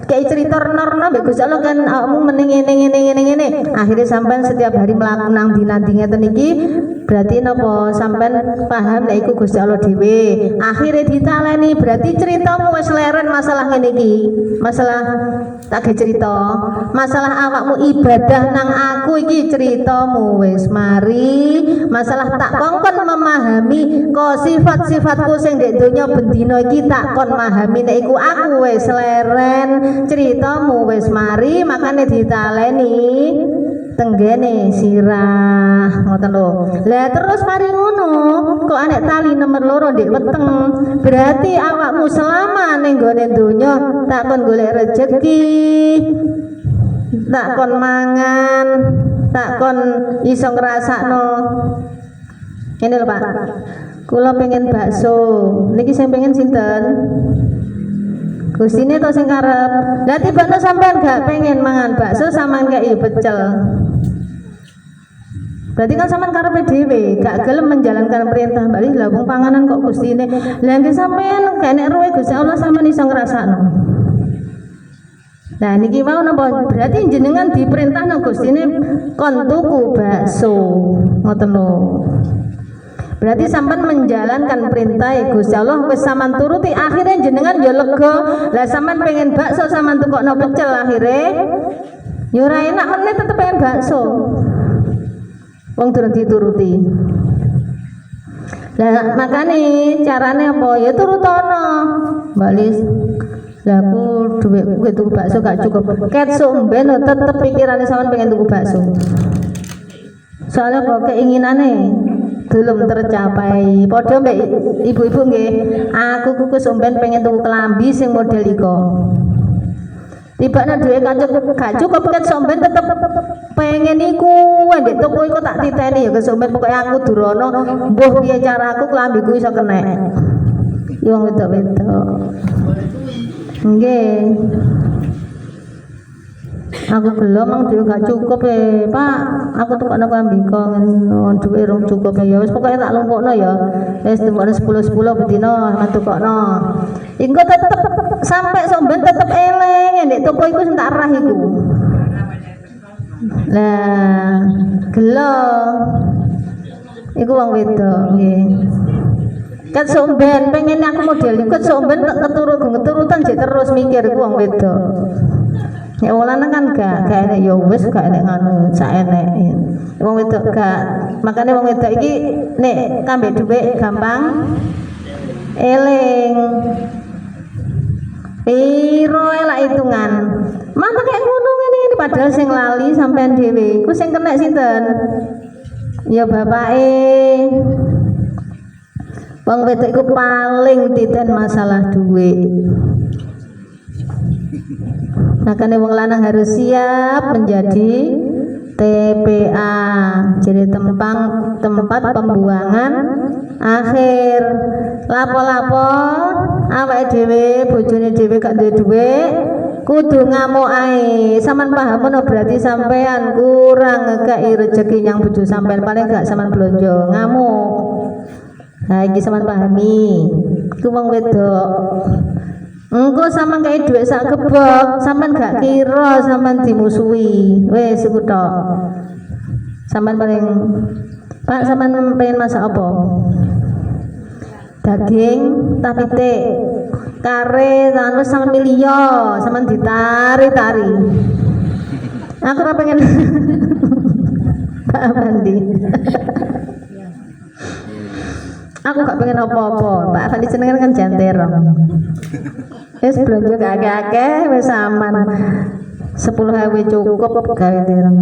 kayak cerita renorno mbek Gusti Allah kan awakmu meneng ngene. Akhirnya sampean setiap hari mlaku nang dinanti ngeten iki berarti napa sampean paham nek iku Gusti Allah dhewe. Akhirnya ditaleni berarti ceritamu wis leren masalah ngene iki. Masalah tak ge cerita. Masalah awakmu ibadah nang aku iki ceritamu wis mari. Masalah tak kongkon memahami kok sifat-sifatku sing ndek donya bendina iki tak kon memahami nek iku aku wis leren ceritamu wis mari makane ditaleni tenggene sirah ngoten lho. Lah terus mari ngono kok anek tali nomor 2 ndek weteng berarti awakmu selama ning gone donya tak kon golek rezeki, tak kon mangan, tak kon iso ngrasakno. Ini lho Pak, kula pengen bakso niki sing pengen sinten? Gustine to sing karep. Lah tibane sampean gak pengen mangan bakso sampean kei pecel. Berarti kan sampean karepe dhewe gak gelem menjalankan perintah bali lha wong panganan kok Gustine. Lah nggih sampean gak nek ruwe Gusti Allah sampean iso ngrasakno. Nah niki mau napa berarti jenengan diperintahno Gustine kon tuku bakso. Ngoten lho. Berarti sampean menjalankan perintah Gusti Allah wis sampean turuti akhirnya jenengan ya lega. Lah sampean pengen bakso sampean tukokno pecel akhirnya ya ora enak meneh tetep pengen bakso. Wong durung dituruti. Lah makane carane apa? Ya turutono. Balis. Lah aku dhuwitku tuku bakso gak cukup. Ket somben tetep pikirane sampean pengen tuku bakso. Soalnya kok keinginane belum tercapai. Padha mbek ibu-ibu nggih, aku kuku somben pengen tuku kelambi sing model iko. Tibane duwe gak cukup ket somben tetep pengen iku ndek toko iku tak titeni ya kesomben pokoke aku durono mbuh piye caraku klambiku iso kenek. Ya wong wedok-wedok. Nggih. Aku belum mang duwe gak cukup Pak. Aku tukokno klambiku ngene duwe rong cukup ya wis pokoke tak lumpukno ya. Wis tukokno 10 bedino tukokno. Iku tetep sampai somben tetep eleng ndek toko iku sing tak arah iku. Lah, gelo. Iku wong wedok nggih. Kat somben pengen aku model iku somben keturutan jek terus mikir iku wong wedok. Ya wong lanang kan gak enek ya wis gak enek ngono sak enek. Wong wedok gak. Makane wong wedok iki nek kambe dhuwit gampang eling. Piro elak hitungan. Mama kayak ngono ngene iki padahal sing lali sampean dhewe. Ku sing kena sinten? Ya bapake. Wong wedok iku paling titen masalah duit. Makanya wong lanang harus siap menjadi TPA, jadi tempat pembuangan akhir. Lapo-lapo awake dhewe bojone dhewe gak duwe dhuwit kudu ngamuk ae. Sampean paham ngono berarti sampean kurang ngekeki rezeki yang bojo sampean paling gak sampean blonjo ngamuk. Nah iki sampean pahami. Iku wong wedok. Engko sampean kae dhuwit sak gebok, sampean gak kira sampean dimusuhi. Wis iku tok. Sampean paling Pak sampean pengen masak apa? Daging tapi kare terus sampean milih yo, sampean ditari-tari. Aku ora pengen Pak Fandi. Aku gak pengen apa-apa. Pak Fandi seneng kan janterong. Wis blonjo gak akeh wis aman. 10.000 cukup gawe terong.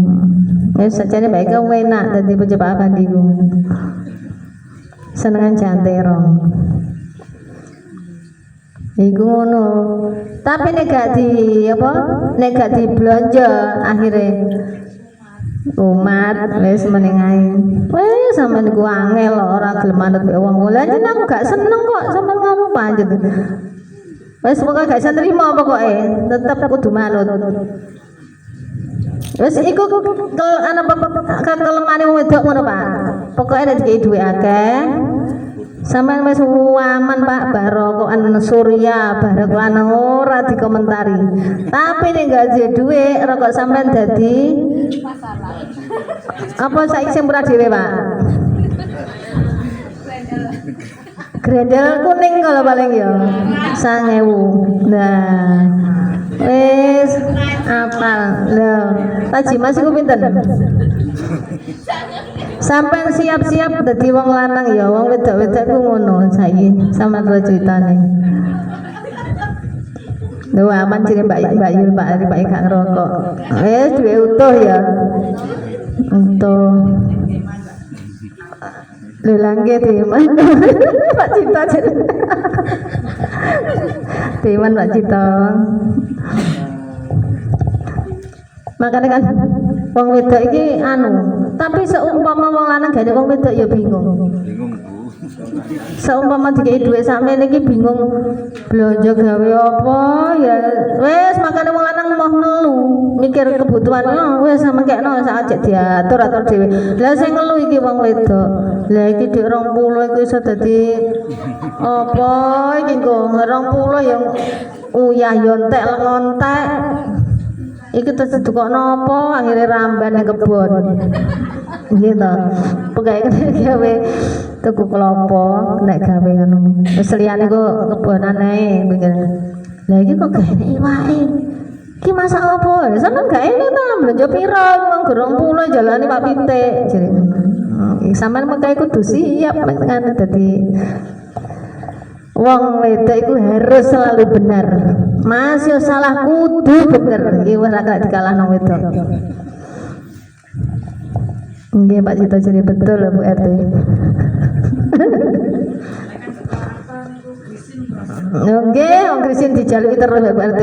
Wis sajane bae kau enak dadi bojo Pak Fandi ku. Senengan janterong. Iku ngono. Tapi nek gak di apa? Nek gak di blonjo akhire umat wis meneng ae. Wis sampean niku angel ora gelem manut mek wong. Lah yen aku gak seneng kok sampean ngono panjen. Wis pokoke gak iso nrimo pokoke, tetep kudu manut. Wis iku ana kelemane wong wedok ngono, Pak. Pokoke nek dikei dhuwit akeh, sampean wis aman, Pak. Barokokan surya, barok lanang ora dikomentari. Tapi nek gak duwe dhuwit, rokok sampean dadi apa saiki sing murah dhewe, Pak? Grendel kuning kalau paling ya 1.000. Nah, wis apal. Lho, Taji Mas iku pinten? Sampai siap-siap dadi wong lanang ya, wong wedok-wedok ku ngono saiki sampean ro critane. Lho aman jere Mbak Yul Pak gak ngerokok. Wis duwe utuh ya. Utuh. Lelangge teman Pak Cita teman Pak Cita. Makanya kan wong wedok iki anu, tapi seumpama wong lanang gak ada wong wedok ya bingung. Seumpama dikei dhuwit sampeyan iki bingung blonjo gawe apa ya wis makane wong lanang mau ngelu mikir kebutuhan wis sampe kekno sak ajek diatur dhewe. Lah sing ngelu iki wong wedok. Lah iki dik 20 iku iso dadi apa iki kok 20 yang uyah yo entek lengontek. Iki terus didukokno apa akhire ramban nang kebon. Gitu. Pokoke gawe tuku klopo nek gawe ngono. Wis liyane kok kebonan ae mikir. Lah iki kok gak enek iwake. Ki masak apa? Sampeyan gak enek ta blonjo piro wong 20 jalane Pak Pitik jare. Sampeyan mengkae kudu siap nek dadi wong wedok iku harus selalu benar. Mas yo salah kudu bener. Iki wis ora dikalahno wedok. Nggih Pak Cito jadi betul Bu RT. Nggih, wong Kristian dijaluki terus Mbak RT.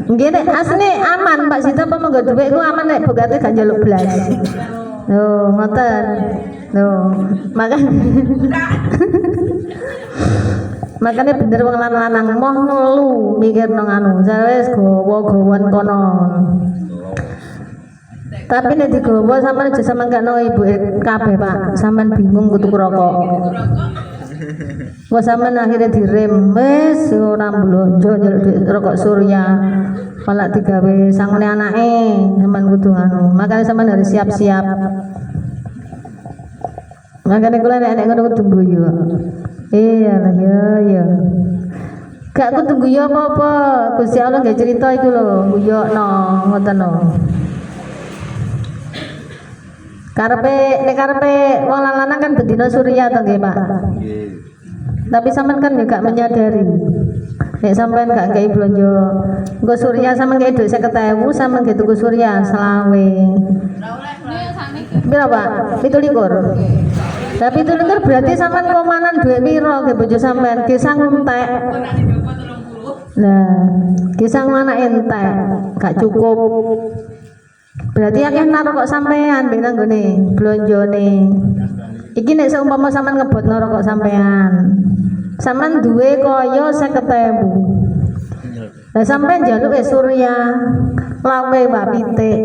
Nggih nek asline aman Pak Sita apa monggo dhuwit ku aman nek bokate gak njaluk blas. Lho, ngoten. Lho, makanya bener wong lanang moh ngelu mikir nang anu, wis gowo-gowon kono. Tapi nek digowo sampean aja sampean gak no ibu kabeh Pak, sampean bingung kudu rokok. Kok sampean akhirnya direm wis ora blonjo njaluk rokok surya. Malah digawe sangune anake, sampean kudu anu. Makanya sampean harus siap-siap. Makanya kula nek ngono kudu guyu. Iya lah ya. Gak kudu guyu apa-apa. Gusti Allah nggak cerita iku lho, guyokno ngoten lho. Karepe wong lanang kan bedino surya to nggih, Pak. Tapi sampean kan juga menyadari. Nek sampean gak ngei blonjo, nggo surya sampean ngei dhuwit 50.000, sampean ngei tuku surya 20. Pira, Pak? 17. Tapi 17 berarti sampean komanan dhuwit piro nggih bojo sampean? Kisang entek. Nah, kisang anak entek, gak cukup. Berarti akeh naruh kok sampean ben nanggone blonjone. Iki nek seumpama sampean ngebotno rokok sampean. Sampean duwe kaya 50.000. Lah sampean njaluk surya. Lawe Mbak Pitik.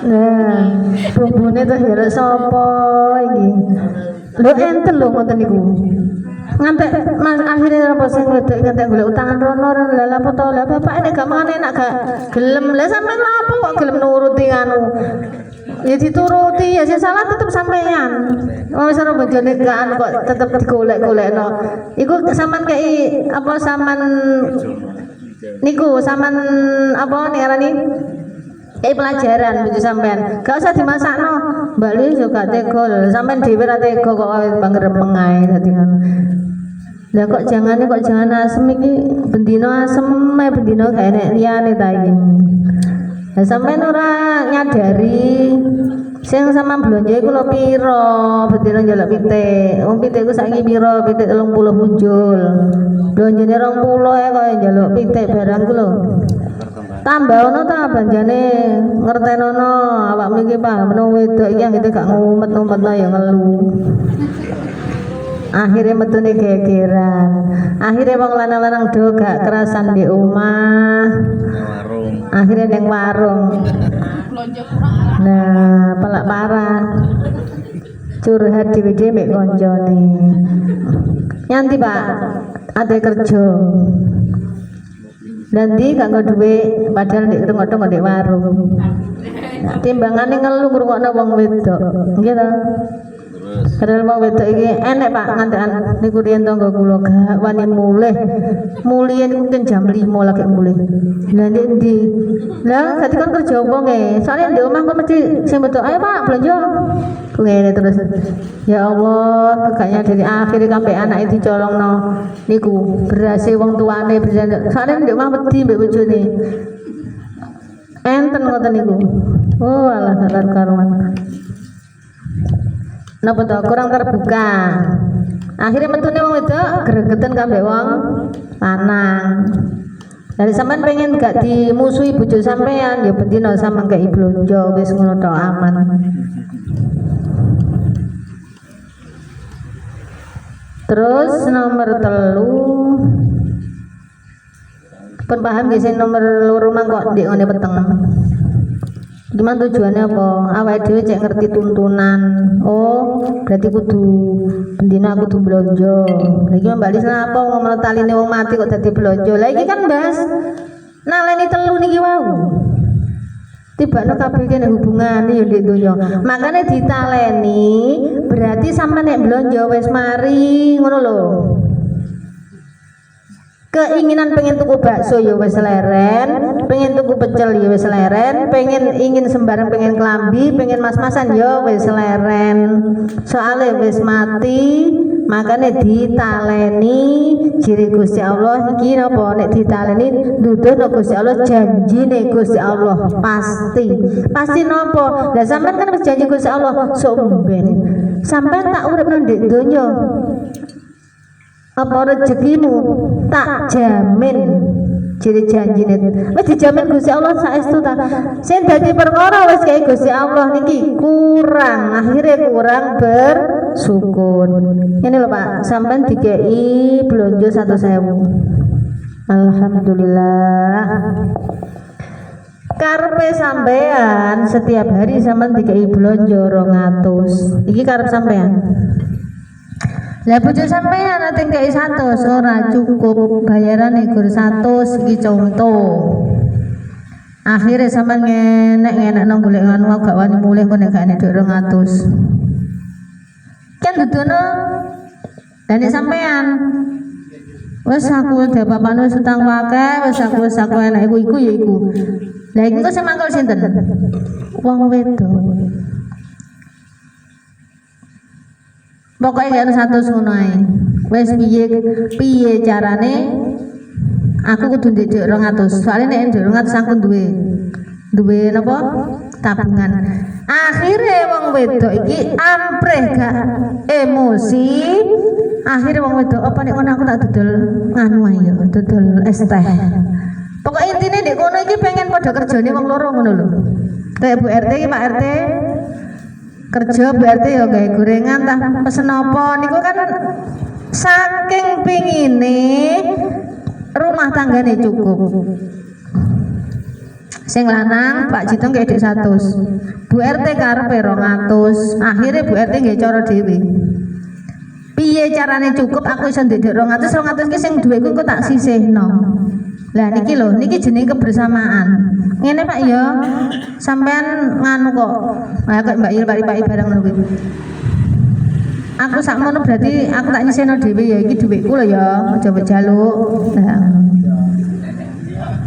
Nah, bumbune tuh njaluk sapa iki? Lho enten lho ngoten niku. Ngantek mas akhirnya apa sing wedok ngantek golek utangan rono lha apa to lha bapak nek gak mangane nak gak gelem lha sampean apa kok gelem nuruti anu ya dituruti ya sing salah tetep sampean wis ora bojone gak anu kok tetep digolek-golekno iku sampean kei apa sampean niku sampean apa niarani pelajaran bojo sampean gak usah dimasakno Mbak Li juga tega sampean dhewe ra tega kok bangremeng ae dadi ngono. Lah kok jangan asem iki bendino asem bendino gak enek liyane ta iki. Lah sampean ora nyadari sing sama blonjo iku lho piro bendino njaluk pitik. Wong pitik ku saiki piro? Pitik 30 punjul. Blonjone 20 kok njaluk pitik barang ku lho. Tambah ono ta banjane ngertenono awakmu iki Pak menawa wedok iki anggere gak ngumet-ngumetno ya ngelu. Akhirnya metune gegeran. Akhirnya wong lanang-lanang do gak kerasan di omah. Akhirnya neng warung. Nah, pelak parah. Curhat dhewe mek koncone. Nyanti Pak, ade kerja. Nanti gak nggo duwe padahal nek tengok-tengok di warung. Nah, timbangane ngelu ngrungokno wong wedok. Nggih ta? Padahal wong wedok iki enek Pak ngantekan niku riyen tangga kula gak wani mulih. Mulih mungkin jam 5 lagi mulih. Lah ndek ndi? Lah dadi kon kerja wong soalnya ndek omah kok mesti sing betul ayo Pak belanja. Ngene terus. Ya Allah, kagaknya dari akhir sampai anak itu dicolongno niku berase wong tuane berjanda. Soalnya ndek omah wedi mbek bojone. Enten ngoten niku. Oh alah salar karuan. Napa to kurang terbuka. Akhirnya metune wong wedok gregeten kambek wong lanang. Dari sampean pengen gak dimusuhi bojo sampean ya bendino sampean gak blonjo wis ngono tok aman. Terus nomor 3 pun paham gak sih nomor 2 mah kok ndek ngene peteng. Gimana tujuannya apa? Awake dhewe cek ngerti tuntunan. Oh, berarti kudu bendina kudu blonjo. Lagi Mbak Lis napa ngomong taline wong mati kok dadi blonjo. Lah iki kan Mas naleni telu niki wau. Tibakno kabeh kene hubungane ya ndek donya. Makane ditaleni berarti sampe nek blonjo wis mari ngono lho. Keinginan pengen tuku bakso ya wis leren, pengen tuku pecel ya wis leren, ingin sembarang pengen kelambi, pengen mas-masan ya wis leren. Soale wis mati, makane ditaleni ciri Gusti Allah iki napa nek ditaleni nuduhno Gusti Allah janjine Gusti Allah pasti napa lah sampean kan wis janji Gusti Allah sumben sampean tak urip nang ndek donya apa rezekimu tak jamin ciri janjine wis dijamin Gusti Allah saestu ta sing dadi perkara wis kaya Gusti Allah niki akhirnya kurang bersyukur ini lho Pak sampean dikei blonjo 1.000 alhamdulillah karepe sampean setiap hari sampean dikei blonjo 200 iki karep sampean lah bojo sampean ate kei 100 ora cukup bayarane gur 100 iki contoh akhirnya sampean ngenek nang golek anu gak wani mulih kok nek gak nek 200 kan dudono dan sampean wis aku dapapane wis utang wae wis aku enak iku ya iku lah iki kok semangkul sinten wong wedok pokoknya gak 100 ngono ae wis piye carane aku kudu ndek 200 soalnya nek 200 aku duwe napa tabungan akhirnya wong wedok iki ampreh gak emosi akhirnya wong wedok apa nek ngono aku tak dodol anu ae dodol es teh pokoknya intine ndek kono iki pengen padha kerjane wong loro ngono lho kayak Bu RT iki Pak RT kerja Bu RT ya gawe gorengan tah pesen apa niku kan saking pingine rumah tanggane cukup sing lanang Pak Jitong kayak 100 Bu RT karepe 200 akhirnya Bu RT nggih cara dhewe piye carane cukup aku iso ndek 200 ki sing dhuwitku kok tak sisihno lah niki lho niki jenenge kebersamaan ngene Pak ya sampean nganu kok kok Mbak Il Pak barang ngono kuwi aku sakmono berarti aku tak nyisihno dhewe ya iki dhuwitku lho ya aja mbok jaluk nah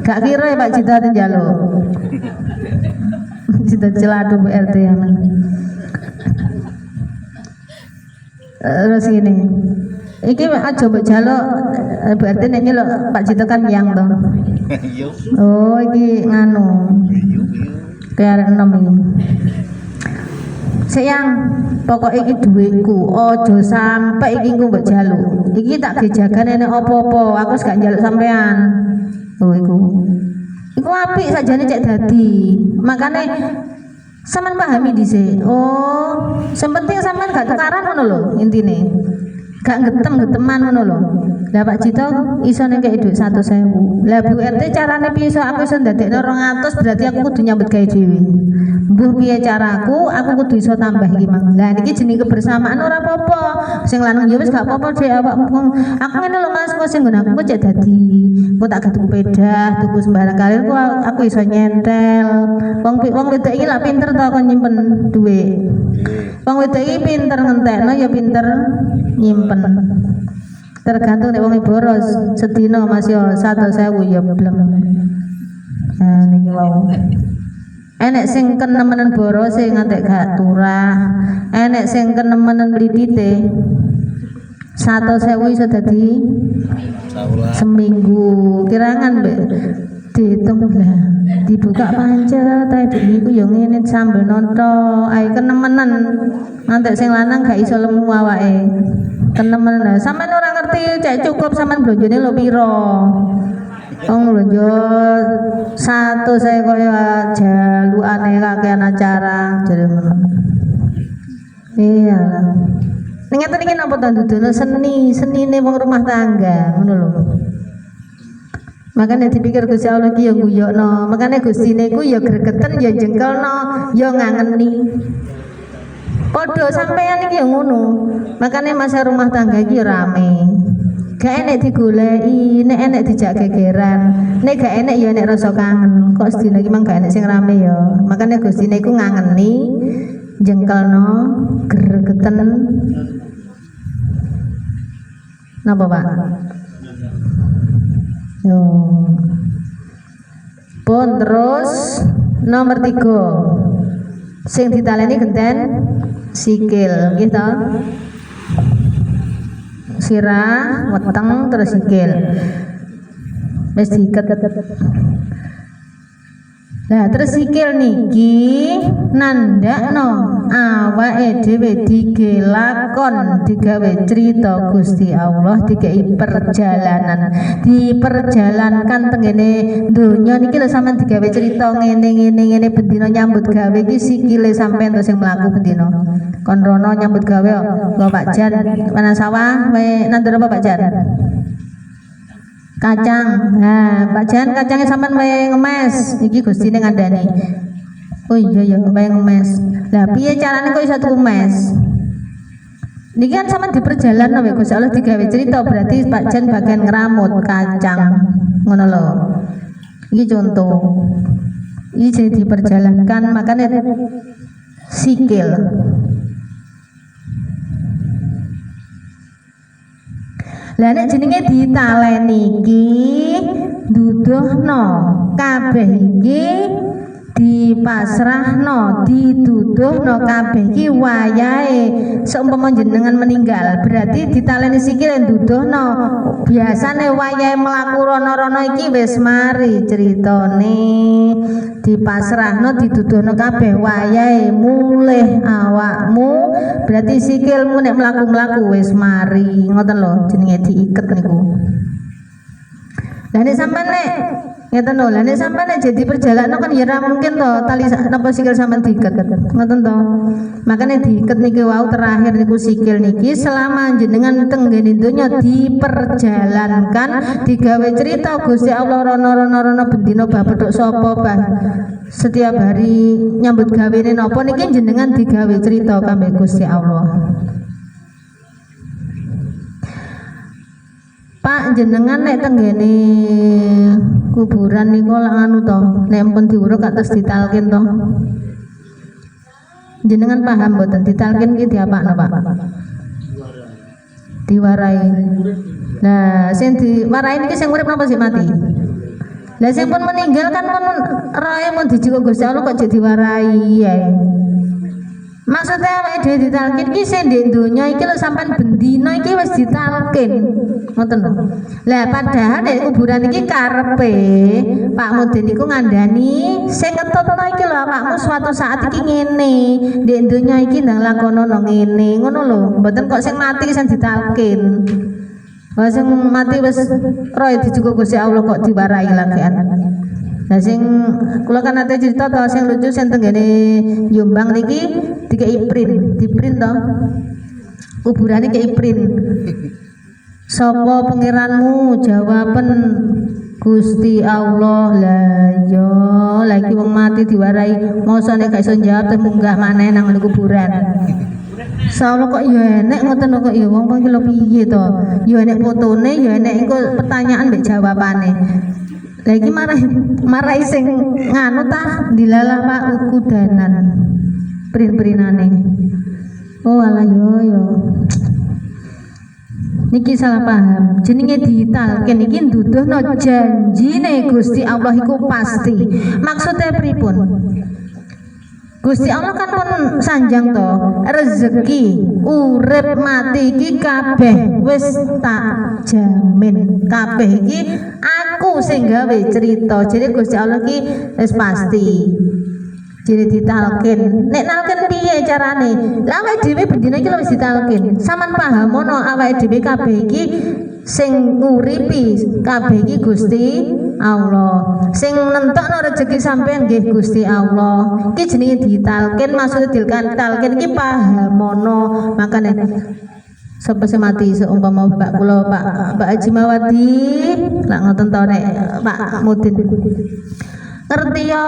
gak kira ya Pak Cita njaluk Cita celadu Bu RT ya terus gini iki aja mbok jaluk Bu RT nek nyeluk Pak Cita kan yang to oh iki nganu kayak 6 ini sayang pokoknya iki duitku ojo sampai iki ku mbok jaluk iki tak gejagane nek apa-apa aku gak njaluk sampean oh iku apik sajane cek dadi makane sampean pahami dhisik oh sing penting sampean gak tukaran ngono lho intine gak getem-geteman ngono lho lah Pak Cito iso nek kei dhuwit 100.000 lah Bu RT carane piye iso aku iso ndadekno 200 berarti aku kudu nyambut gawe dhewe mbuh piye caraku aku kudu iso tambah iki mang lah niki jenenge kebersamaan ora apa-apa sing lanang ya wis gak apa-apa Dek awakmu aku ngene lho Mas kok sing nggon aku cek dadi kok tak tuku pedah tuku sembarang kali aku iso nyentel wong wedok iki lak pinter to kon nyimpen duit wong wedok iki pinter ngentekno ya pinter nyimpen tergantung nek wong boros sedina Mas yo 100.000 ya blem nah niki wae enek sing kenemenen boros sing ngantek gak turah enek sing kenemenen mlitite 100.000 iso dadi seminggu kirangan mbek dihitung lah dibuka pancet tadi niku yo ngene sambil nonton ae kenemenen ngantek sing lanang gak iso lemu awake kenemenen sampean ora ngerti cek cukup sampean blonjone lho pira wong blonjo 100 saya koyo jalukane kakean acara jare ngono iya ning ngeten iki napa to dudono senine wong rumah tangga ngono lho makanya dipikir Gusti Allah ki ya guyokno makanya Gustine ku ya gregeten ya jengkelno ya ngangeni padha sampeyan iki ya ngono makanya masa rumah tangga iki ya rame gak enek digoleki nek enek dijak gegeran nek gak enek ya enek rasa kangen kok sedina iki mang gak enek sing rame ya makanya Gustine ku ngangeni jengkelno gregeten napa Pak yo pun terus nomor 3 sing ditaleni genten sikil nggih to sirah, weteng terus sikil. Wis diiket. Nah, terus sikil niki nandakno awake dhewe digelakon digawe crita Gusti Allah dikai perjalanan diperjalankan tenggene donya niki lho sampean digawe crita ngene bendina nyambut gawe iki sikile sampean to sing mlaku bendina kon rono nyambut gawe kok Pak Jan panas sawah wae nandur apa Pak Jan kacang. Nah, Pak Jan kacangnya sampean wae ngemes. Iki Gustine ngandani. Oh iya ya, wae ngemes. Lah piye carane kok iso tuku mes? Niki kan sampean di perjalanan wae Gusti Allah digawe cerita berarti Pak Jan bagian ngeramut kacang. Ngono lho. Iki contoh. Iki jadi diperjalankan makanya sikil. Lah nek jenenge ditaleni iki duduhno kabeh iki dipasrahno dituduhno kabeh iki wayahe seumpama jenengan meninggal berarti ditaleni sikile duduhno biasane wayahe mlaku rono-rono iki wis mari critane dipasrahno dituduhno kabeh wayahe mulih awakmu berarti sikilmu nek mlaku-mlaku wis mari ngoten lho jenenge diiket niku. Lah nek sampean nek ngeten lho, lah nek sampean nek jadi perjalanan kan ya ora mungkin to tali napa sikil sampean diiket. Ngoten to. Makane diiket niki wau terakhir niku sikil niki selama jenengan tenggene donya diperjalankan digawe cerita Gusti Allah rono-rono bendina bapedhok sapa bah. Setiap hari nyambut gawene napa niki jenengan digawe cerita kangge Gusti Allah. Pak jenengan nek tenggene kuburan niku lak anu to, nek pun diuruk atus ditalkin to. Jenengan paham mboten ditalkin ki diapakno, Pak? Diwarai. Nah, sing diwarai niki sing urip napa sing mati? Lah sing pun meninggal kan pun roe mun dijiko Gusti Allah kok jadi diwarai ya. Maksudnya awake dhewe ditalkin ki sing ndek donya iki lho sampean bendina iki wis ditalkin. Ngoten lho. Lah padahal nek kuburan iki karepe Pak Mudin niku ngandani sing ngetutno iki lho awakmu suatu saat iki ngene. Ndek donya iki ndang lakonono ngene. Ngono lho. Mboten kok sing mati sing ditalkin. Wah sing mati wis roe dicukup Gusti Allah kok diwarai lagian. Nah sing kula kan ate cerita to sing lucu sing tenggene Jombang niki dikei print, di-print to. Kuburane kei print. Sapa pangeranmu? Jawaban Gusti Allah. Lah yo lagi wong mati diwarai mosok nek gak iso jawab munggah maneh nang kuburan. Insyaallah kok ya enek ngoten kok ya wong iki lho piye to. Ya enek fotone, ya enek engko pertanyaan mbek jawabane. Lagi marai sing nganu tah dilalah Pak ukudanan prin-prinane. Oh alah yo. Niki salah paham. Jenenge ditalken iki nduduhno janjine Gusti Allah iku pasti. Maksudnya pripun? Gusti Allah kan pun sanjang to rezeki urip mati iki kabeh wis tak jamin kabeh iki aku sing gawe cerita jadi Gusti Allah iki wis pasti jadi ditalkin nek nalkin piye carane lha awake dhewe bendina iki wis ditalkin sampean paham ono awake dhewe kabeh iki sing nguripi kabeh iki Gusti Allah sing nentokno rezeki sampean nggih Gusti Allah iki jenenge ditalkin maksudnya ditalkin iki pahamono makane sapa sing mati seumpama bapak kula Pak Haji Mawati lak ngoten to nek Pak Mudin ngerti ya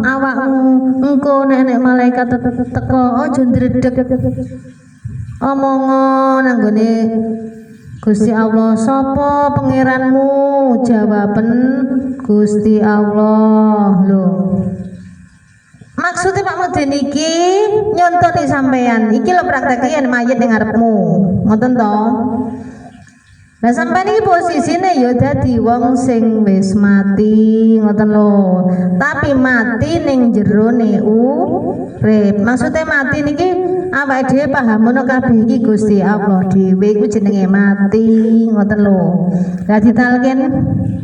awakmu engko nek malaikat teko aja ndredeg omongo nang gone Gusti Allah sapa pangeranmu jawaban Gusti Allah lho maksudnya Pak Mudin iki nyontoni sampean iki lho praktek yen mayit ning ngarepmu ngoten to Lah sampeyan iki posisine ya dadi wong sing wis mati ngoten lho. Tapi mati ning jerone urip. Maksude mati niki awake dhewe paham ngono kabeh iki Gusti Allah dhewe iku jenenge mati ngoten lho. Lah ditalken